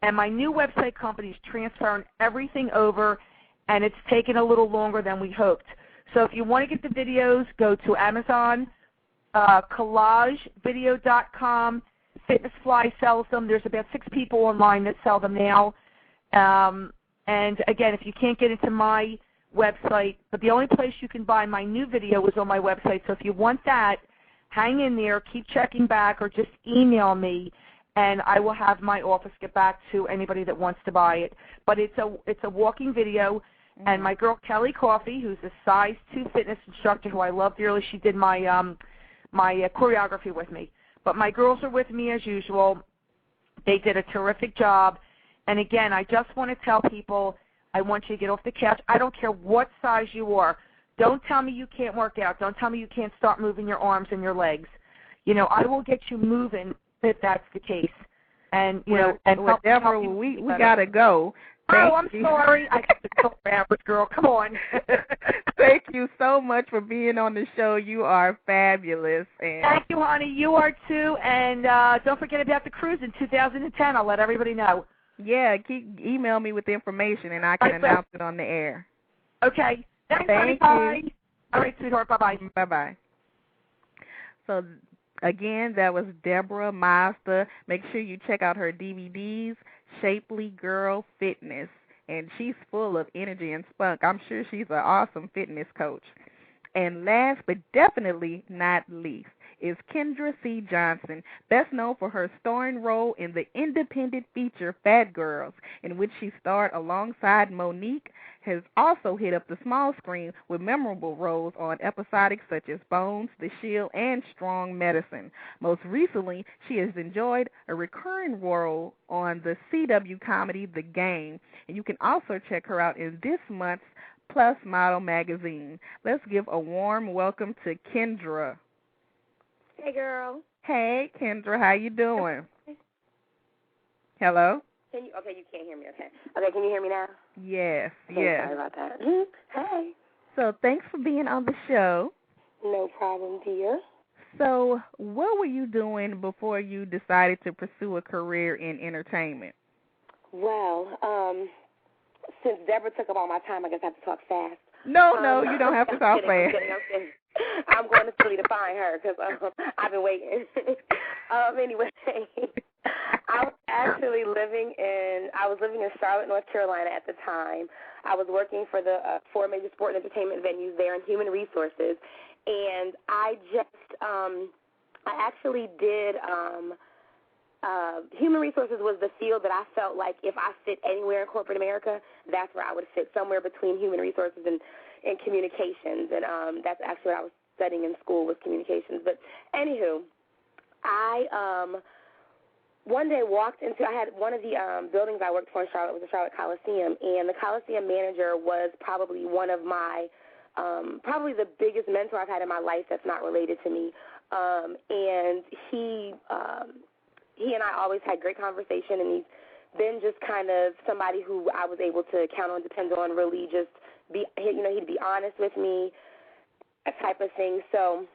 [SPEAKER 4] and my new website company is transferring everything over, and it's taken a little longer than we hoped. So if you want to get the videos, go to Amazon, collagevideo.com. Fitnessfly sells them. There's about 6 people online that sell them now. And again, if you can't get into my website, but the only place you can buy my new video is on my website. So if you want that, hang in there, keep checking back, or just email me, and I will have my office get back to anybody that wants to buy it. But it's a walking video, and my girl Kelly Coffey, who's a size 2 fitness instructor who I love dearly, she did my choreography with me. But my girls are with me as usual. They did a terrific job. And again, I just want to tell people, I want you to get off the couch. I don't care what size you are. Don't tell me you can't work out. Don't tell me you can't start moving your arms and your legs. You know, I will get you moving if that's the case. And, you know, and
[SPEAKER 2] Deborah, we got to go.
[SPEAKER 4] I'm sorry. I got the so average girl. Come on.
[SPEAKER 2] Thank you so much for being on the show. You are fabulous. And
[SPEAKER 4] thank you, honey. You are too. And don't forget about the cruise in 2010. I'll let everybody know.
[SPEAKER 2] Yeah, email me with the information, and I can announce it on the air.
[SPEAKER 4] Okay. Thanks, honey.
[SPEAKER 2] Thank
[SPEAKER 4] Bye.
[SPEAKER 2] you.
[SPEAKER 4] All right, sweetheart. Bye-bye.
[SPEAKER 2] Bye-bye. So, again, that was Debra Mazda. Make sure you check out her DVDs, Shapely Girl Fitness. And she's full of energy and spunk. I'm sure she's an awesome fitness coach. And last but definitely not least is Kendra C. Johnson, best known for her starring role in the independent feature Phat Girlz, in which she starred alongside Monique, has also hit up the small screen with memorable roles on episodics such as Bones, The Shield, and Strong Medicine. Most recently, she has enjoyed a recurring role on the CW comedy The Game, and you can also check her out in this month's Plus Model magazine. Let's give a warm welcome to Kendra.
[SPEAKER 5] Hey, girl.
[SPEAKER 2] Hey, Kendra, how you doing? Hello?
[SPEAKER 5] You can't hear me, okay. Okay, can you hear me now?
[SPEAKER 2] Yes,
[SPEAKER 5] Okay,
[SPEAKER 2] yes.
[SPEAKER 5] sorry about that. Hey.
[SPEAKER 2] So thanks for being on the show.
[SPEAKER 5] No problem, dear.
[SPEAKER 2] So what were you doing before you decided to pursue a career in entertainment?
[SPEAKER 5] Well, since Deborah took up all my time, I guess I have to talk fast.
[SPEAKER 2] No, you don't have to talk fast.
[SPEAKER 5] I'm kidding. I'm going to Philly to find her because I've been waiting. Anyway, I was living in Charlotte, North Carolina at the time. I was working for the 4 major sport and entertainment venues there in human resources, and I actually did. Human resources was the field that I felt like if I fit anywhere in corporate America, that's where I would fit, somewhere between human resources and communications. And that's actually what I was studying in school, was communications. But anywho, I one day I had one of the buildings I worked for in Charlotte was the Charlotte Coliseum, and the Coliseum manager was probably one of my, probably the biggest mentor I've had in my life that's not related to me. And he and I always had great conversation, and he's been just kind of somebody who I was able to count on, depend on, really just be, he'd be honest with me, that type of thing. So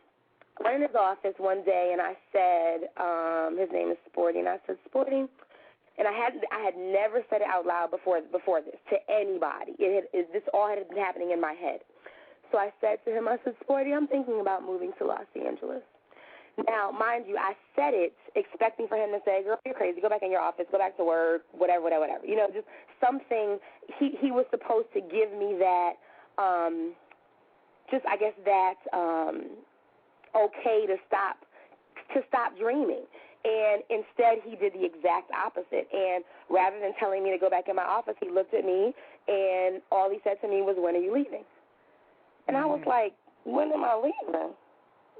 [SPEAKER 5] I went in his office one day, and I said, his name is Sporty, and I said, Sporty, and I had never said it out loud before this to anybody. This all had been happening in my head. So I said to him, I said, Sporty, I'm thinking about moving to Los Angeles. Now, mind you, I said it expecting for him to say, girl, you're crazy, go back in your office, go back to work, whatever. You know, just something. He was supposed to give me that, okay to stop dreaming. And instead, he did the exact opposite. And rather than telling me to go back in my office, he looked at me, and all he said to me was, when are you leaving? And I was like, when am I leaving?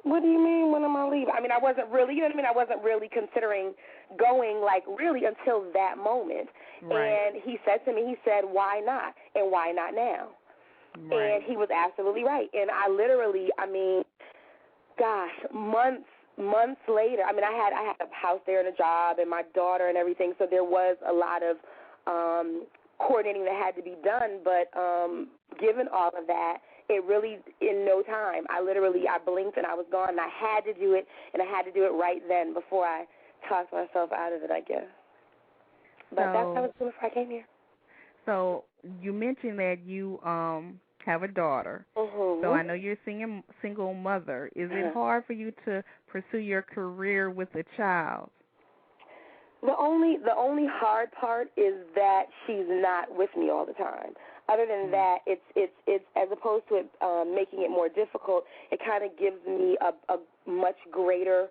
[SPEAKER 5] What do you mean, when am I leaving? I mean, I wasn't really, you know what I mean? I wasn't really considering going, like, really until that moment.
[SPEAKER 2] Right.
[SPEAKER 5] And he said to me, why not? And why not now?
[SPEAKER 2] Right.
[SPEAKER 5] And he was absolutely right. And I literally, months later, I had a house there and a job and my daughter and everything, so there was a lot of coordinating that had to be done. But given all of that, it really, in no time, I blinked and I was gone. And I had to do it, and I had to do it right then before I talked myself out of it, I guess. But that's how I was doing before I came here.
[SPEAKER 2] So you mentioned that you have a daughter.
[SPEAKER 5] Mm-hmm.
[SPEAKER 2] So I know you're a single mother. Is it hard for you to pursue your career with a child?
[SPEAKER 5] The only hard part is that she's not with me all the time. Other than that, it's as opposed to it making it more difficult, it kind of gives me a much greater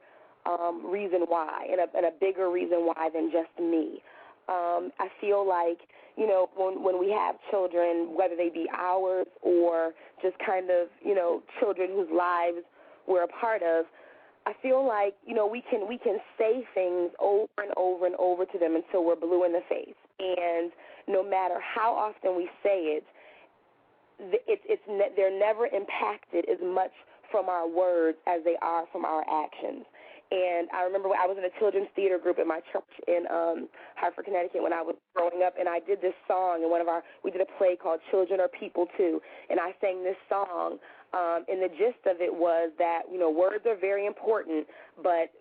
[SPEAKER 5] reason why, and a bigger reason why than just me. I feel like, when we have children, whether they be ours or just kind of, children whose lives we're a part of, I feel like, we can say things over and over and over to them until we're blue in the face. And no matter how often we say it, they're never impacted as much from our words as they are from our actions. And I remember I was in a children's theater group in my church in Hartford, Connecticut when I was growing up, and I did this song, and we did a play called Children Are People Too, and I sang this song, and the gist of it was that, words are very important, but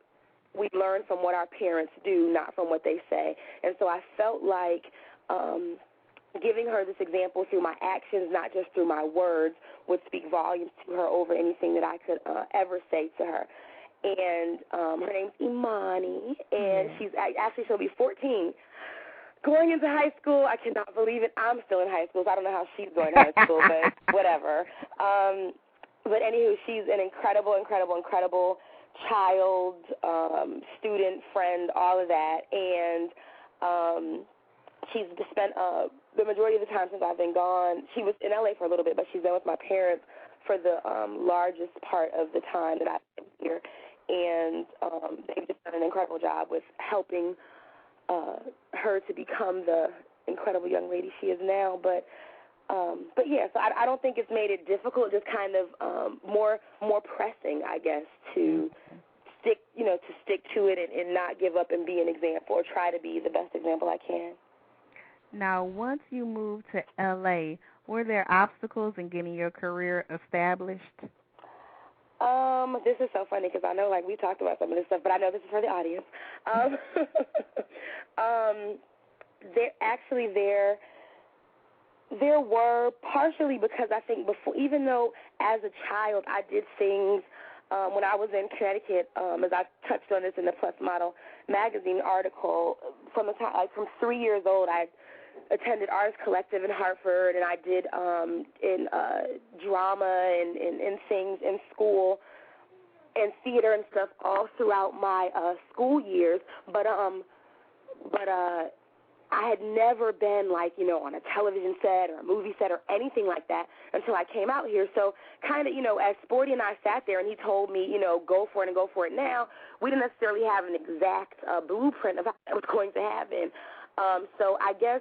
[SPEAKER 5] we learn from what our parents do, not from what they say. And so I felt like giving her this example through my actions, not just through my words, would speak volumes to her over anything that I could ever say to her. And her name's Imani, and she'll be 14. Going into high school, I cannot believe it. I'm still in high school, so I don't know how she's going to high school, but whatever. But anywho, she's an incredible child, student, friend, all of that. And she's spent the majority of the time since I've been gone. She was in L.A. for a little bit, but she's been with my parents for the largest part of the time that I've been here. And they've just done an incredible job with helping her to become the incredible young lady she is now. But yeah, so I don't think it's made it difficult, just kind of more pressing, I guess, to stick to it and not give up and be an example, or try to be the best example I can.
[SPEAKER 2] Now, once you moved to L.A., were there obstacles in getting your career established?
[SPEAKER 5] This is so funny because I know, we talked about some of this stuff, but I know this is for the audience. There were, partially because I think before, even though as a child I did things when I was in Connecticut, as I touched on this in the Plus Model magazine article, from 3 years old I attended Artist Collective in Hartford, and I did in drama and things in school and theater and stuff all throughout my school years. But I had never been on a television set or a movie set or anything like that until I came out here. So kind of, as Sporty and I sat there and he told me, go for it and go for it now, we didn't necessarily have an exact blueprint of how it was going to happen. So I guess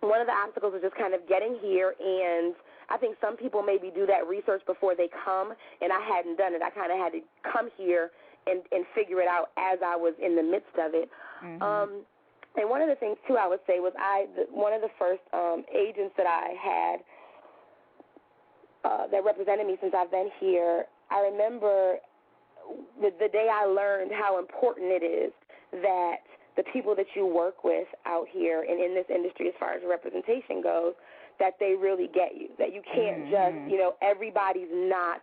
[SPEAKER 5] one of the obstacles was just kind of getting here, and I think some people maybe do that research before they come, and I hadn't done it. I kind of had to come here and figure it out as I was in the midst of it. Mm-hmm. And one of the things, too, I would say was one of the first agents that I had that represented me since I've been here, I remember the day I learned how important it is that the people that you work with out here and in this industry as far as representation goes, that they really get you, that you can't just, everybody's not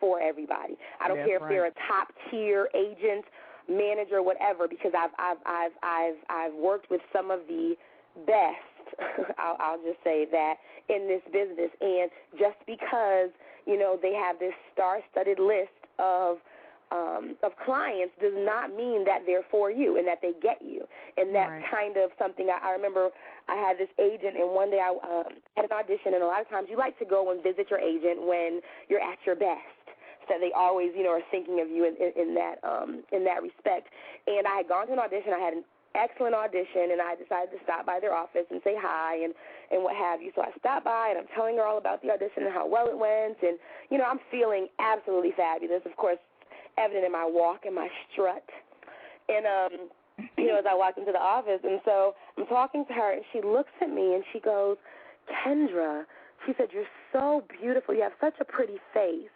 [SPEAKER 5] for everybody. I don't care if they're a top tier agent, manager, whatever, because I've worked with some of the best, I'll just say that, in this business, and just because, they have this star-studded list of clients does not mean that they're for you and that they get you. And that's kind of something I remember. I had this agent, and one day I had an audition, and a lot of times you like to go and visit your agent when you're at your best, so they always, are thinking of you in that respect. And I had gone to an audition. I had an excellent audition, and I decided to stop by their office and say hi and what have you. So I stopped by, and I'm telling her all about the audition and how well it went, and, I'm feeling absolutely fabulous, of course, evident in my walk and my strut. And, as I walked into the office, and so I'm talking to her, and she looks at me, and she goes, "Kendra," she said, "you're so beautiful. You have such a pretty face."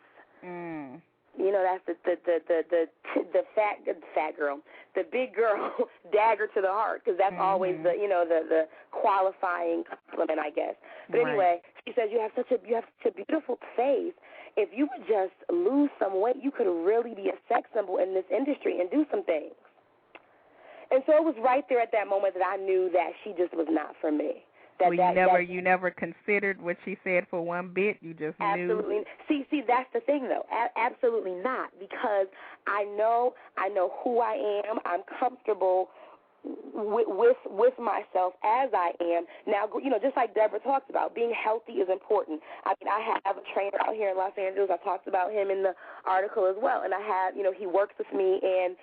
[SPEAKER 5] Mm. That's the fat girl, the big girl dagger to the heart, because that's always the qualifying compliment, I guess. But anyway, she says you have such a beautiful face. If you would just lose some weight, you could really be a sex symbol in this industry and do some things. And so it was right there at that moment that I knew that she just was not for me.
[SPEAKER 2] You never considered what she said for one bit. You just
[SPEAKER 5] absolutely
[SPEAKER 2] knew.
[SPEAKER 5] See, that's the thing though. Absolutely not, because I know who I am. I'm comfortable with myself as I am. Now, just like Debra talked about, being healthy is important. I mean, I have a trainer out here in Los Angeles. I talked about him in the article as well, and I have, he works with me, and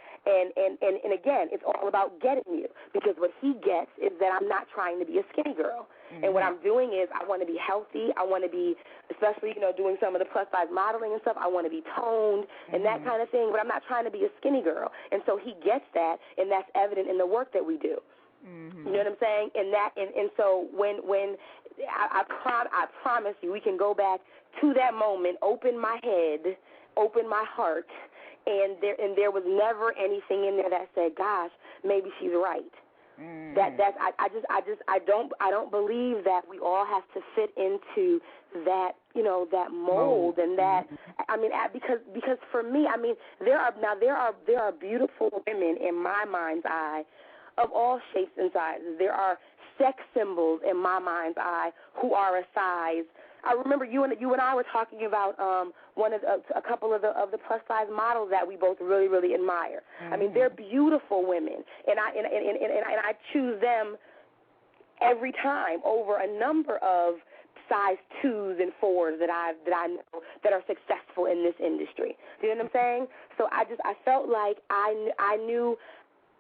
[SPEAKER 5] again, it's all about getting you, because what he gets is that I'm not trying to be a skinny girl. And what I'm doing is I want to be healthy. I want to be, especially, doing some of the plus-size modeling and stuff, I want to be toned and that kind of thing, but I'm not trying to be a skinny girl. And so he gets that, and that's evident in the work that we do. You know what I'm saying? And so when I promise you, we can go back to that moment, open my head, open my heart, and there was never anything in there that said, gosh, maybe she's right. I don't believe that we all have to fit into that, that mold and that. I mean, because for me, I mean, there are beautiful women in my mind's eye of all shapes and sizes. There are sex symbols in my mind's eye who are a size. I remember you and I were talking about a couple of the plus size models that we both really, really admire. I mean, they're beautiful women, and I choose them every time over a number of size 2s and 4s that I know that are successful in this industry. Do you know what I'm saying? So I felt like I knew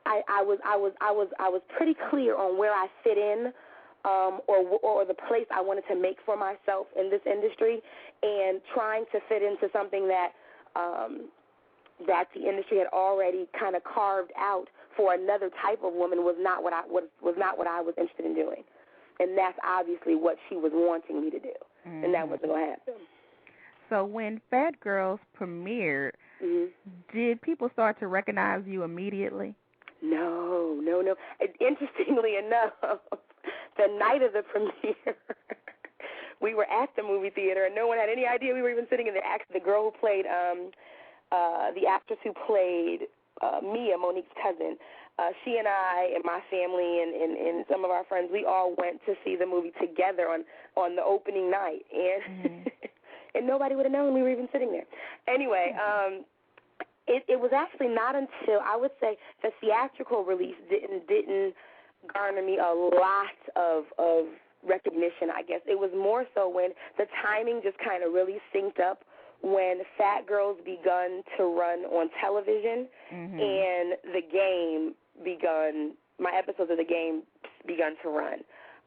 [SPEAKER 5] I was pretty clear on where I fit in. Or the place I wanted to make for myself in this industry, and trying to fit into something that the industry had already kind of carved out for another type of woman was not what I was interested in doing, and that's obviously what she was wanting me to do, and that wasn't going to happen.
[SPEAKER 2] So when Phat Girlz premiered, did people start to recognize you immediately?
[SPEAKER 5] No. Interestingly enough, the night of the premiere, we were at the movie theater, and no one had any idea we were even sitting in there. Actually, the girl who played, the actress who played Mia, Monique's cousin, she and I and my family and some of our friends, we all went to see the movie together on the opening night, and and nobody would have known we were even sitting there. Anyway, it was actually not until, I would say, the theatrical release didn't garner me a lot of recognition, I guess. It was more so when the timing just kind of really synced up when Phat Girlz begun to run on television and the game my episodes of the game begun to run.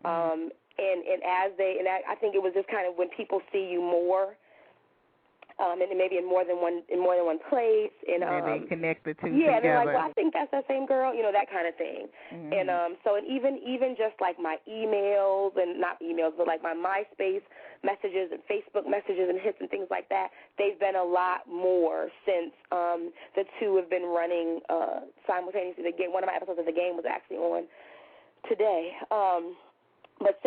[SPEAKER 5] And I think it was just kind of when people see you more, and maybe in more than one place, and
[SPEAKER 2] they connect the two
[SPEAKER 5] together. They're like, well, I
[SPEAKER 2] together.
[SPEAKER 5] think that's that same girl, that kind of thing. And so even just like my emails, and not emails, but like my MySpace messages and Facebook messages and hits and things like that, they've been a lot more since the two have been running simultaneously. The game, one of my episodes of the game was actually on today. But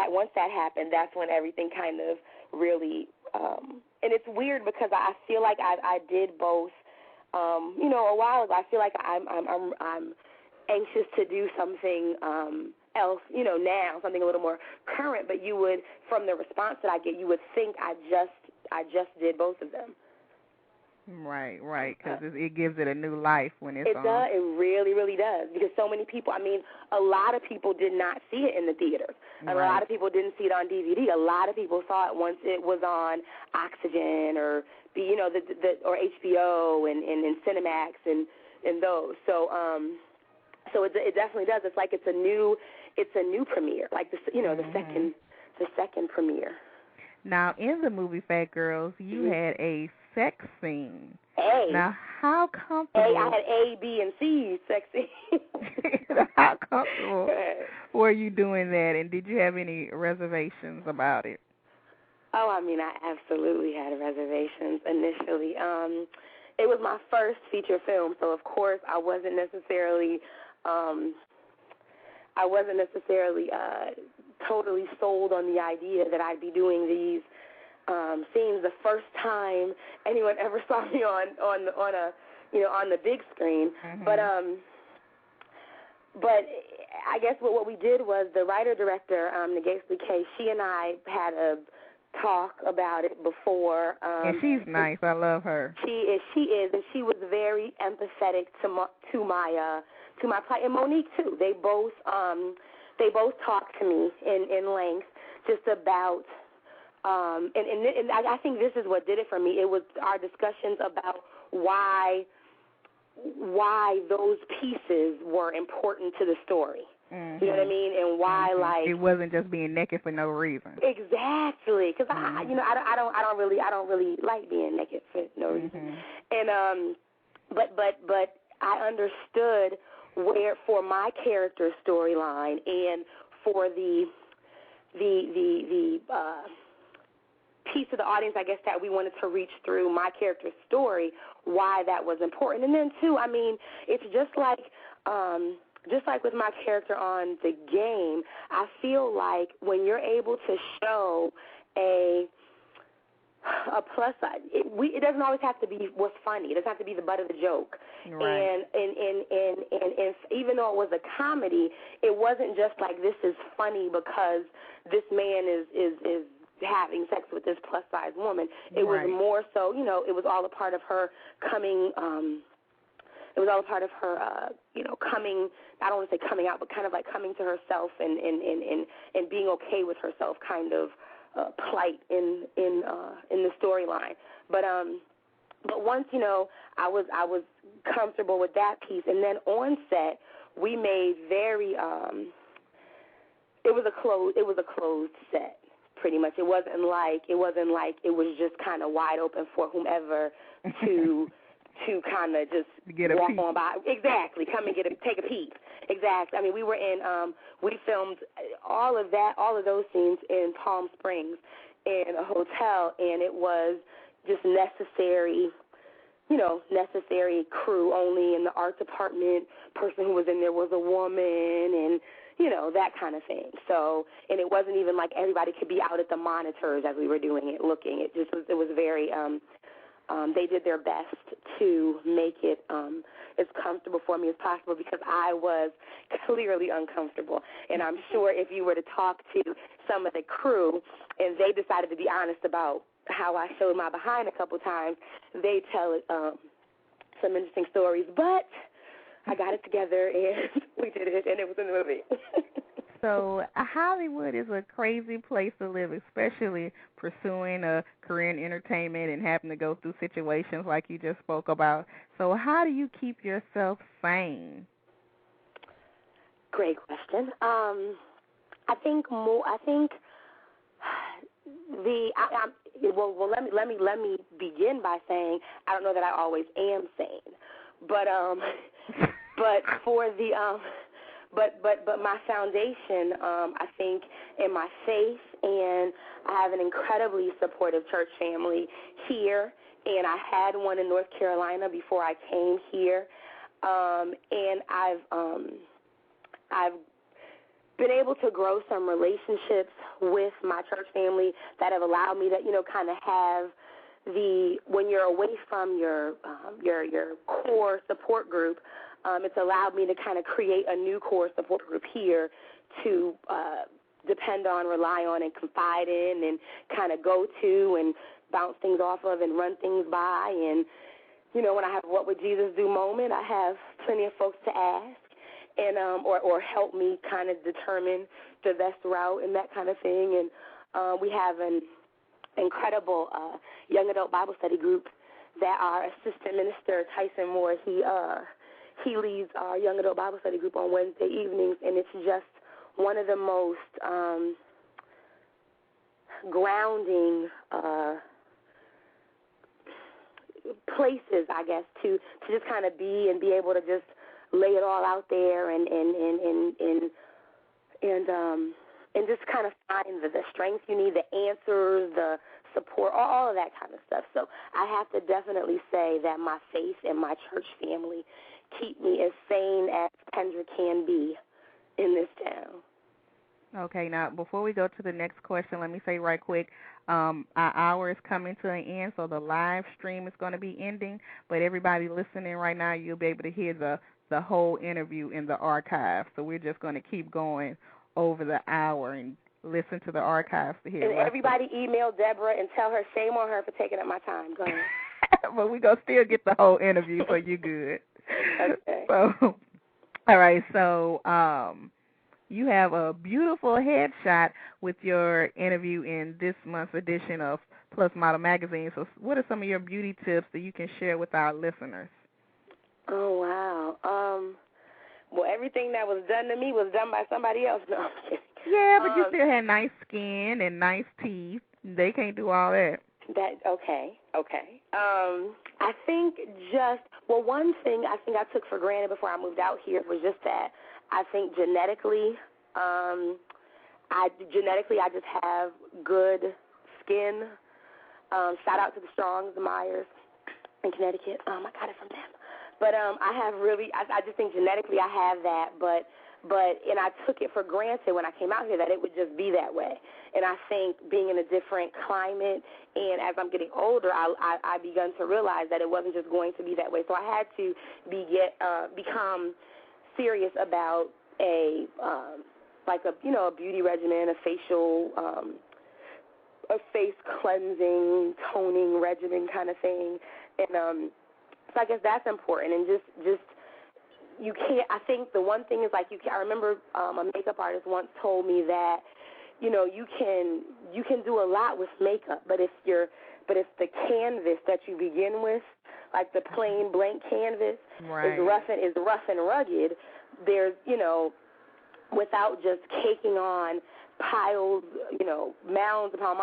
[SPEAKER 5] once that happened, that's when everything kind of really. And it's weird because I feel like I did both. A while ago, I feel like I'm anxious to do something else. Now something a little more current. But you would, from the response that I get, you would think I just did both of them.
[SPEAKER 2] Right, because it gives it a new life when it's on.
[SPEAKER 5] It does. It really, really does. Because so many people, I mean, a lot of people did not see it in the theaters. And a lot of people didn't see it on DVD. A lot of people saw it once it was on Oxygen or, or HBO and Cinemax and those. So it definitely does. It's like it's a new premiere, like the second premiere.
[SPEAKER 2] Now, in the movie Phat Girlz, you had a sex scene.
[SPEAKER 5] A.
[SPEAKER 2] Now, how comfortable?
[SPEAKER 5] I had A, B, and C sex scene.
[SPEAKER 2] How comfortable were you doing that, and did you have any reservations about it?
[SPEAKER 5] Oh, I mean, I absolutely had reservations initially. It was my first feature film, so of course I wasn't necessarily totally sold on the idea that I'd be doing these scenes the first time anyone ever saw me on the big screen. But but I guess what we did was the writer-director, Negasley K, she and I had a talk about it before.
[SPEAKER 2] And she's nice. I love her.
[SPEAKER 5] She is, and she was very empathetic to my plight, and Monique too. They both talked to me in length just about, and I think this is what did it for me. It was our discussions about why those pieces were important to the story. Mm-hmm. You know what I mean? And why, like,
[SPEAKER 2] it wasn't just being naked for no reason.
[SPEAKER 5] Exactly, because I don't really like being naked for no reason. And but I understood where for my character storyline and for the piece of the audience, I guess, that we wanted to reach through my character's story, why that was important. And then, too, I mean, it's just like with my character on the game, I feel like when you're able to show a plus side, it doesn't always have to be what's funny. It doesn't have to be the butt of the joke.
[SPEAKER 2] Right.
[SPEAKER 5] And even though it was a comedy, it wasn't just like this is funny because this man is having sex with this plus size woman. It was more so, it was all a part of her coming. It was all a part of her, coming. I don't want to say coming out, but kind of like coming to herself and being okay with herself, kind of plight in the storyline. But once I was comfortable with that piece, and then on set we made very. It was a closed set. Pretty much, it wasn't like it was just kind of wide open for whomever to kind of just walk on by. Exactly, come and take a peek. Exactly. I mean, we were in. We filmed all of those scenes in Palm Springs in a hotel, and it was just necessary crew only. In the art department, person who was in there was a woman, and that kind of thing. So, and it wasn't even like everybody could be out at the monitors as we were doing it, looking. It was very, they did their best to make it as comfortable for me as possible because I was clearly uncomfortable. And I'm sure if you were to talk to some of the crew and they decided to be honest about how I showed my behind a couple times, they tell some interesting stories. But I got it together, and we did it, and it was in the movie.
[SPEAKER 2] So Hollywood is a crazy place to live, especially pursuing a career in entertainment and having to go through situations like you just spoke about. So how do you keep yourself sane?
[SPEAKER 5] Great question. Let me begin by saying I don't know that I always am sane, but for the but my foundation, I think, in my faith, and I have an incredibly supportive church family here, and I had one in North Carolina before I came here, and I've been able to grow some relationships with my church family that have allowed me to, kind of have when you're away from your core support group, it's allowed me to kind of create a new core support group here to depend on, rely on, and confide in, and kind of go to and bounce things off of and run things by. And, when I have a what would Jesus do moment, I have plenty of folks to ask and or help me kind of determine the best route and that kind of thing. And we have an incredible young adult Bible study group that our assistant minister, Tyson Moore, he leads our young adult Bible study group on Wednesday evenings, and it's just one of the most grounding places, I guess, to just kind of be and be able to just lay it all out there and just kind of find the strength you need, the answers, the support, all of that kind of stuff. So I have to definitely say that my faith and my church family keep me as sane as Kendra can be in this town.
[SPEAKER 2] Okay, now before we go to the next question, let me say right quick, our hour is coming to an end, so the live stream is going to be ending. But everybody listening right now, you'll be able to hear the whole interview in the archive. So we're just going to keep going over the hour and listen to the archives to hear.
[SPEAKER 5] And everybody email Debra and tell her shame on her for taking up my time. Go ahead.
[SPEAKER 2] But we're going to still get the whole interview, so you're good.
[SPEAKER 5] Okay.
[SPEAKER 2] So, all right, so you have a beautiful headshot with your interview in this month's edition of Plus Model Magazine. So what are some of your beauty tips that you can share with our listeners?
[SPEAKER 5] Oh, wow. Well, everything that was done to me was done by somebody else. No, I'm kidding.
[SPEAKER 2] Yeah, but you still had nice skin and nice teeth. They can't do all that.
[SPEAKER 5] Okay. I think one thing I think I took for granted before I moved out here was just that I think genetically I just have good skin. Shout out to the Strongs, the Myers in Connecticut. I got it from them. But I just think genetically I have that, and I took it for granted when I came out here that it would just be that way. And I think being in a different climate and as I'm getting older, I begun to realize that it wasn't just going to be that way. So I had to become serious about a beauty regimen, a face cleansing, toning regimen kind of thing. And so I guess that's important. And just you can't. I think the one thing is I remember a makeup artist once told me that you can do a lot with makeup, but if the canvas that you begin with, like the plain blank canvas,
[SPEAKER 2] right,
[SPEAKER 5] is rough and rugged, there's without just caking on piles, mounds upon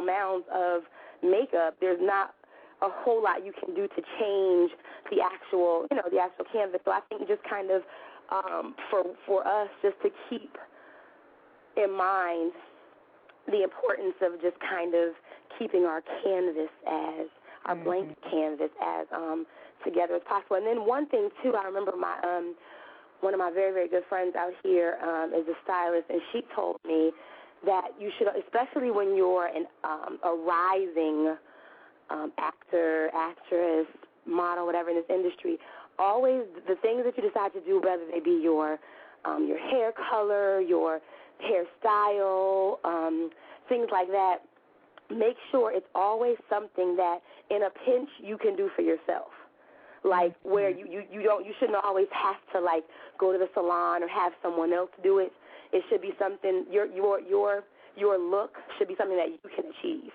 [SPEAKER 5] mounds of makeup, there's not a whole lot you can do to change the actual canvas. So I think just kind of for us just to keep in mind the importance of just kind of keeping our canvas our blank canvas as together as possible. And then one thing too, I remember one of my very, very good friends out here is a stylist, and she told me that you should, especially when you're a rising actor, actress, model, whatever in this industry, always the things that you decide to do, whether they be your hair color, your hairstyle, things like that, make sure it's always something that in a pinch you can do for yourself. Like where you shouldn't always have to go to the salon or have someone else do it. It should be something your look should be something that you can achieve.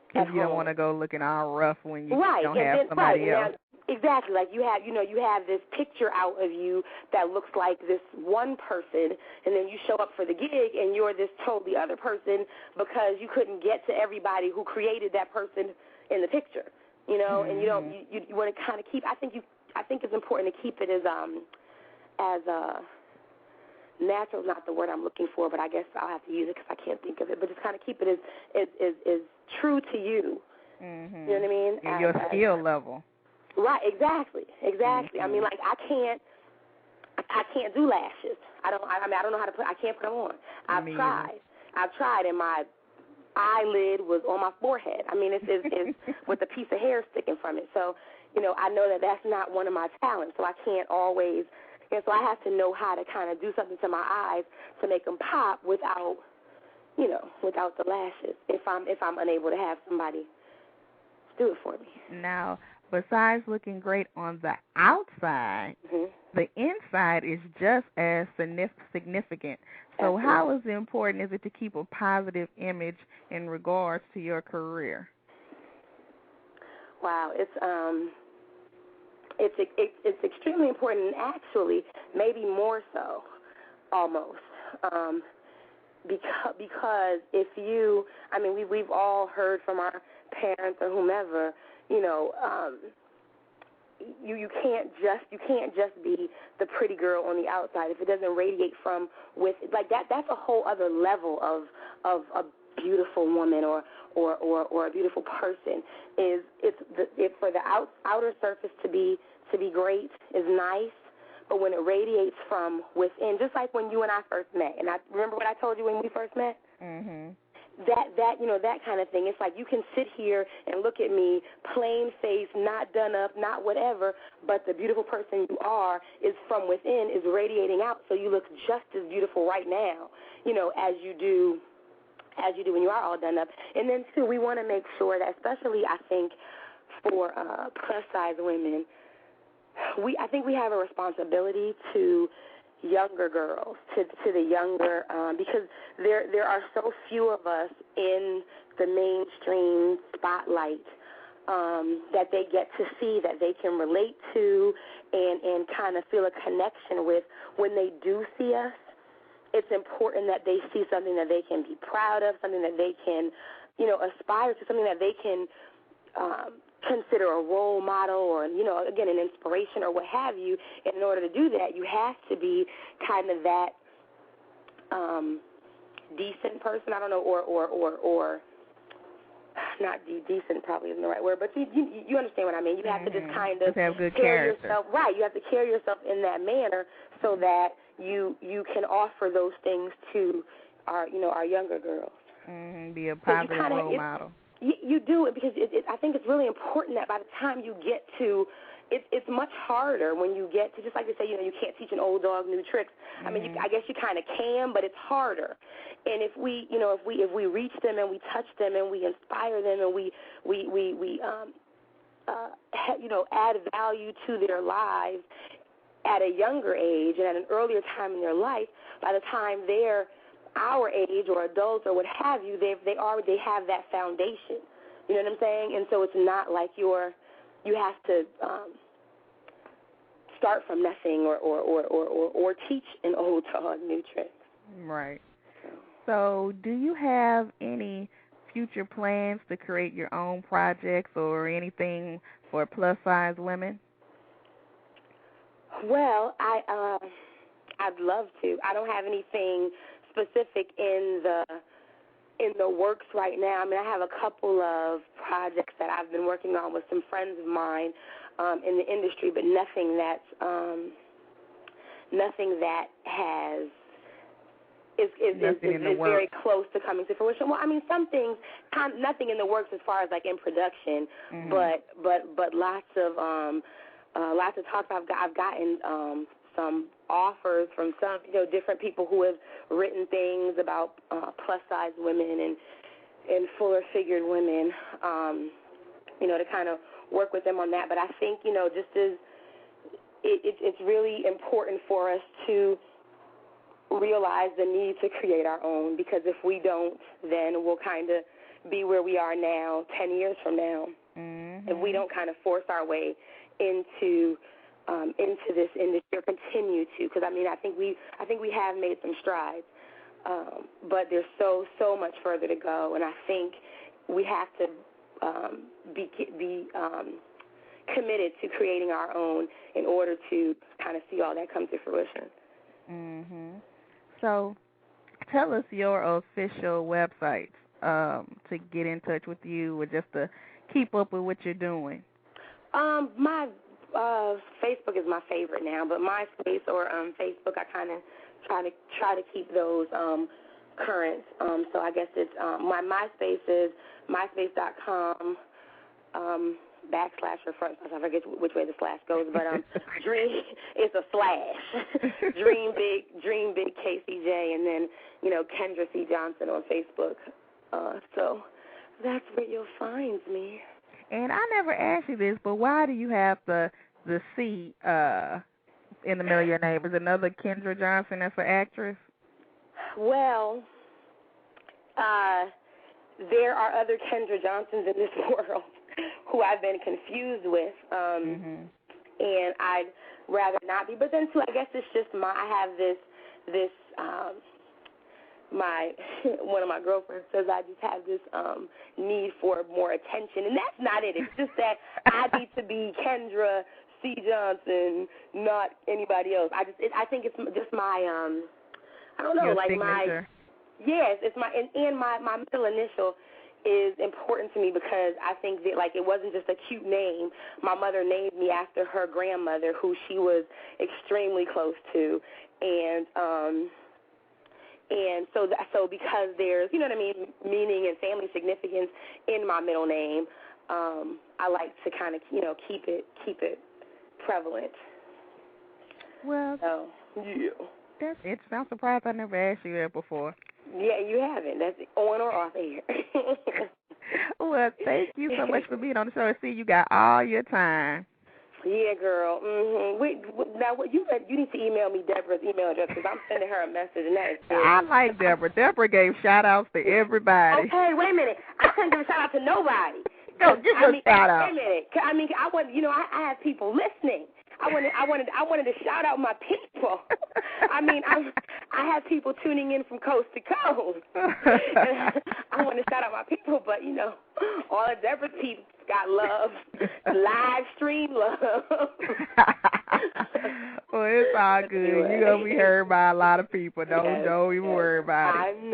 [SPEAKER 2] Because you don't want to go looking all rough when you don't have somebody else.
[SPEAKER 5] Exactly. Like you have this picture out of you that looks like this one person, and then you show up for the gig and you're this totally other person because you couldn't get to everybody who created that person in the picture. And you want to kind of keep. I think it's important to keep it as natural is not the word I'm looking for, but I guess I'll have to use it because I can't think of it. But just kind of keep it as true to you. You know what I mean?
[SPEAKER 2] And your skill level.
[SPEAKER 5] Right. Exactly. I mean, I can't do lashes. I don't know how to I can't put them on. I've tried, and my eyelid was on my forehead. I mean, it's with a piece of hair sticking from it. So, I know that that's not one of my talents. So I can't always. And so I have to know how to kind of do something to my eyes to make them pop without the lashes. If I'm unable to have somebody do it for me.
[SPEAKER 2] Now, besides looking great on the outside, the inside is just as significant. So how important is it to keep a positive image in regards to your career?
[SPEAKER 5] Wow, it's extremely important, and actually maybe more so, almost, because if we've all heard from our parents or whomever, you can't just be the pretty girl on the outside if it doesn't radiate from with that. That's a whole other level of a beautiful woman or a beautiful person. For the outer surface to be great is nice, but when it radiates from within, just like when you and I first met. And I remember what I told you when we first met?
[SPEAKER 2] Mhm.
[SPEAKER 5] That kind of thing. It's like you can sit here and look at me, plain face, not done up, not whatever, but the beautiful person you are is from within, is radiating out, so you look just as beautiful right now, as you do when you are all done up. And then, too, we want to make sure that, especially, I think, for plus-size women, I think we have a responsibility to younger girls, to the younger, because there are so few of us in the mainstream spotlight that they get to see, that they can relate to and kind of feel a connection with. When they do see us, it's important that they see something that they can be proud of, something that they can, aspire to, something that they can consider a role model or, again, an inspiration or what have you. And in order to do that, you have to be kind of that decent person. I don't know, or not decent probably isn't the right word, but you understand what I mean. You have to just kind of
[SPEAKER 2] have good
[SPEAKER 5] carry
[SPEAKER 2] character.
[SPEAKER 5] yourself right. You have to carry yourself in that manner so that you can offer those things to our younger girls.
[SPEAKER 2] Be a positive role model.
[SPEAKER 5] You do it because I think it's really important that by the time you get to, it's much harder when you get to, just like they say, you can't teach an old dog new tricks. I mean, I guess you kind of can, but it's harder. And if we reach them and we touch them and we inspire them and we add value to their lives at a younger age and at an earlier time in their life, by the time they're our age or adults or what have you, they already have that foundation. You know what I'm saying? And so it's not like you have to start from nothing or teach an old dog new tricks.
[SPEAKER 2] Right. So do you have any future plans to create your own projects or anything for plus-size women?
[SPEAKER 5] Well, I'd love to. I don't have anything specific in the works right now. I mean, I have a couple of projects that I've been working on with some friends of mine in the industry, but nothing that is very close to coming to fruition. Well, I mean, some things, nothing in the works as far as like in production, but lots of talks. I've gotten some offers from some different people who have written things about plus size women and fuller figured women, to kind of work with them on that. But I think just as it's really important for us to realize the need to create our own, because if we don't, then we'll kind of be where we are now 10 years from now. If we don't kind of force our way into this industry or continue to, because I mean I think we have made some strides, but there's so much further to go, and I think we have to be committed to creating our own in order to kind of see all that come to fruition.
[SPEAKER 2] So tell us your official websites to get in touch with you or just to keep up with what you're doing.
[SPEAKER 5] My Facebook is my favorite now, but MySpace or Facebook, I kind of try to keep those current. So I guess it's my MySpace is myspace.com / or front. I forget which way the slash goes, but dream it's a slash. dream big KCJ, and then Kendra C Johnson on Facebook. So that's where you'll find me.
[SPEAKER 2] And I never asked you this, but why do you have the C in the middle of your name? Is another Kendra Johnson that's an actress?
[SPEAKER 5] Well, there are other Kendra Johnsons in this world who I've been confused with, and I'd rather not be. But then, too, I guess it's just I have this one of my girlfriends says I just have this need for more attention, and that's not it. It's just that I need to be Kendra C Johnson, not anybody else. I think it's just my I don't know,
[SPEAKER 2] your
[SPEAKER 5] like
[SPEAKER 2] signature.
[SPEAKER 5] Yes, it's my and my middle initial is important to me because I think that, like, it wasn't just a cute name. My mother named me after her grandmother, who she was extremely close to, and so because there's, you know what I mean, meaning and family significance in my middle name, I like to kind of, you know, keep it prevalent.
[SPEAKER 2] Well,
[SPEAKER 5] so, yeah.
[SPEAKER 2] That's it. I'm surprised I never asked you that before.
[SPEAKER 5] Yeah, you haven't. That's on or off air.
[SPEAKER 2] Well, thank you so much for being on the show. I see you got all your time.
[SPEAKER 5] Yeah, girl. Now, you need to email me Debra's email address because I'm sending her a message, and that is serious.
[SPEAKER 2] I like Debra. Debra gave shout-outs to everybody.
[SPEAKER 5] Okay, wait a minute. I couldn't give a shout-out to nobody.
[SPEAKER 2] No, just a shout-out.
[SPEAKER 5] Wait a minute. I mean, I want, you know, I have people listening. I wanted to shout out my people. I mean, I have people tuning in from coast to coast. I want to shout out my people, but, you know, all of Debra's people got love, live stream love.
[SPEAKER 2] Well, it's all good.
[SPEAKER 5] Anyway.
[SPEAKER 2] You're going to be heard by a lot of people. Don't even worry about it.
[SPEAKER 5] I'm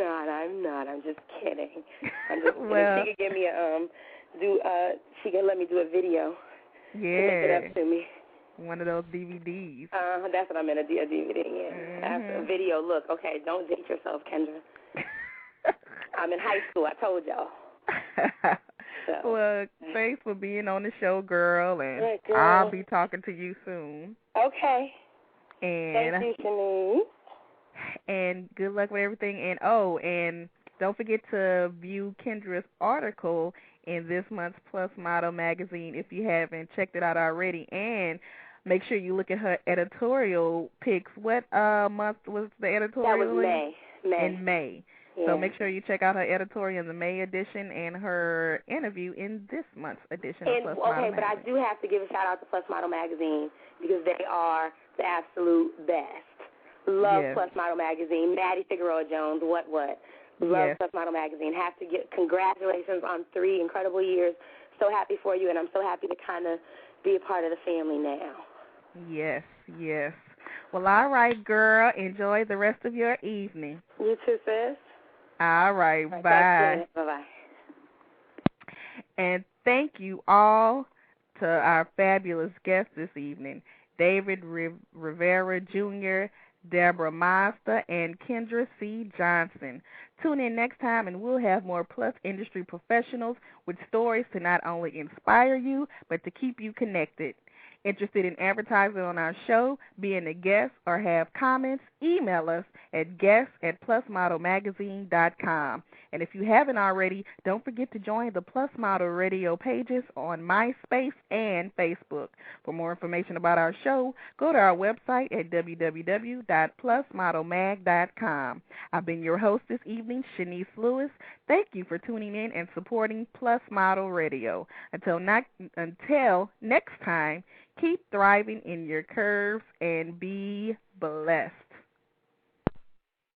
[SPEAKER 5] not. I'm just kidding.
[SPEAKER 2] Well,
[SPEAKER 5] she could give me she can let me do a video.
[SPEAKER 2] Yeah.
[SPEAKER 5] Look it up to me.
[SPEAKER 2] One of those DVDs.
[SPEAKER 5] That's what I meant, a DVD, yeah. After a video, look, okay, don't date yourself, Kendra. I'm in high school, I told y'all. So.
[SPEAKER 2] Well, thanks for being on the show, girl, and
[SPEAKER 5] yeah, girl.
[SPEAKER 2] I'll be talking to you soon.
[SPEAKER 5] Okay.
[SPEAKER 2] And
[SPEAKER 5] thank you, Chenese.
[SPEAKER 2] And good luck with everything. And don't forget to view Kendra's article in this month's Plus Model magazine if you haven't checked it out already. And make sure you look at her editorial picks. What month was the editorial?
[SPEAKER 5] That was May.
[SPEAKER 2] In May. Yeah. So make sure you check out her editorial in the May edition and her interview in this month's edition of Plus Model magazine.
[SPEAKER 5] But I do have to give a shout-out to Plus Model magazine because they are the absolute best. Love Plus Model magazine. Maddie Figueroa Jones, what? Love Plus Model magazine. Have to get congratulations on 3 incredible years. So happy for you, and I'm so happy to kind of be a part of the family now.
[SPEAKER 2] Yes. Well, all right, girl. Enjoy the rest of your evening.
[SPEAKER 5] You too, sis.
[SPEAKER 2] All right, bye.
[SPEAKER 5] Bye-bye.
[SPEAKER 2] And thank you all to our fabulous guests this evening, David Rivera Jr., Debra Mazda, and Kendra C. Johnson. Tune in next time, and we'll have more Plus industry professionals with stories to not only inspire you, but to keep you connected. Interested in advertising on our show, being a guest, or have comments, email us at guests@plusmodelmagazine.com. And if you haven't already, don't forget to join the Plus Model Radio pages on MySpace and Facebook. For more information about our show, go to our website at www.plusmodelmag.com. I've been your host this evening, Chenese Lewis. Thank you for tuning in and supporting Plus Model Radio. Until next time, keep thriving in your curves and be blessed.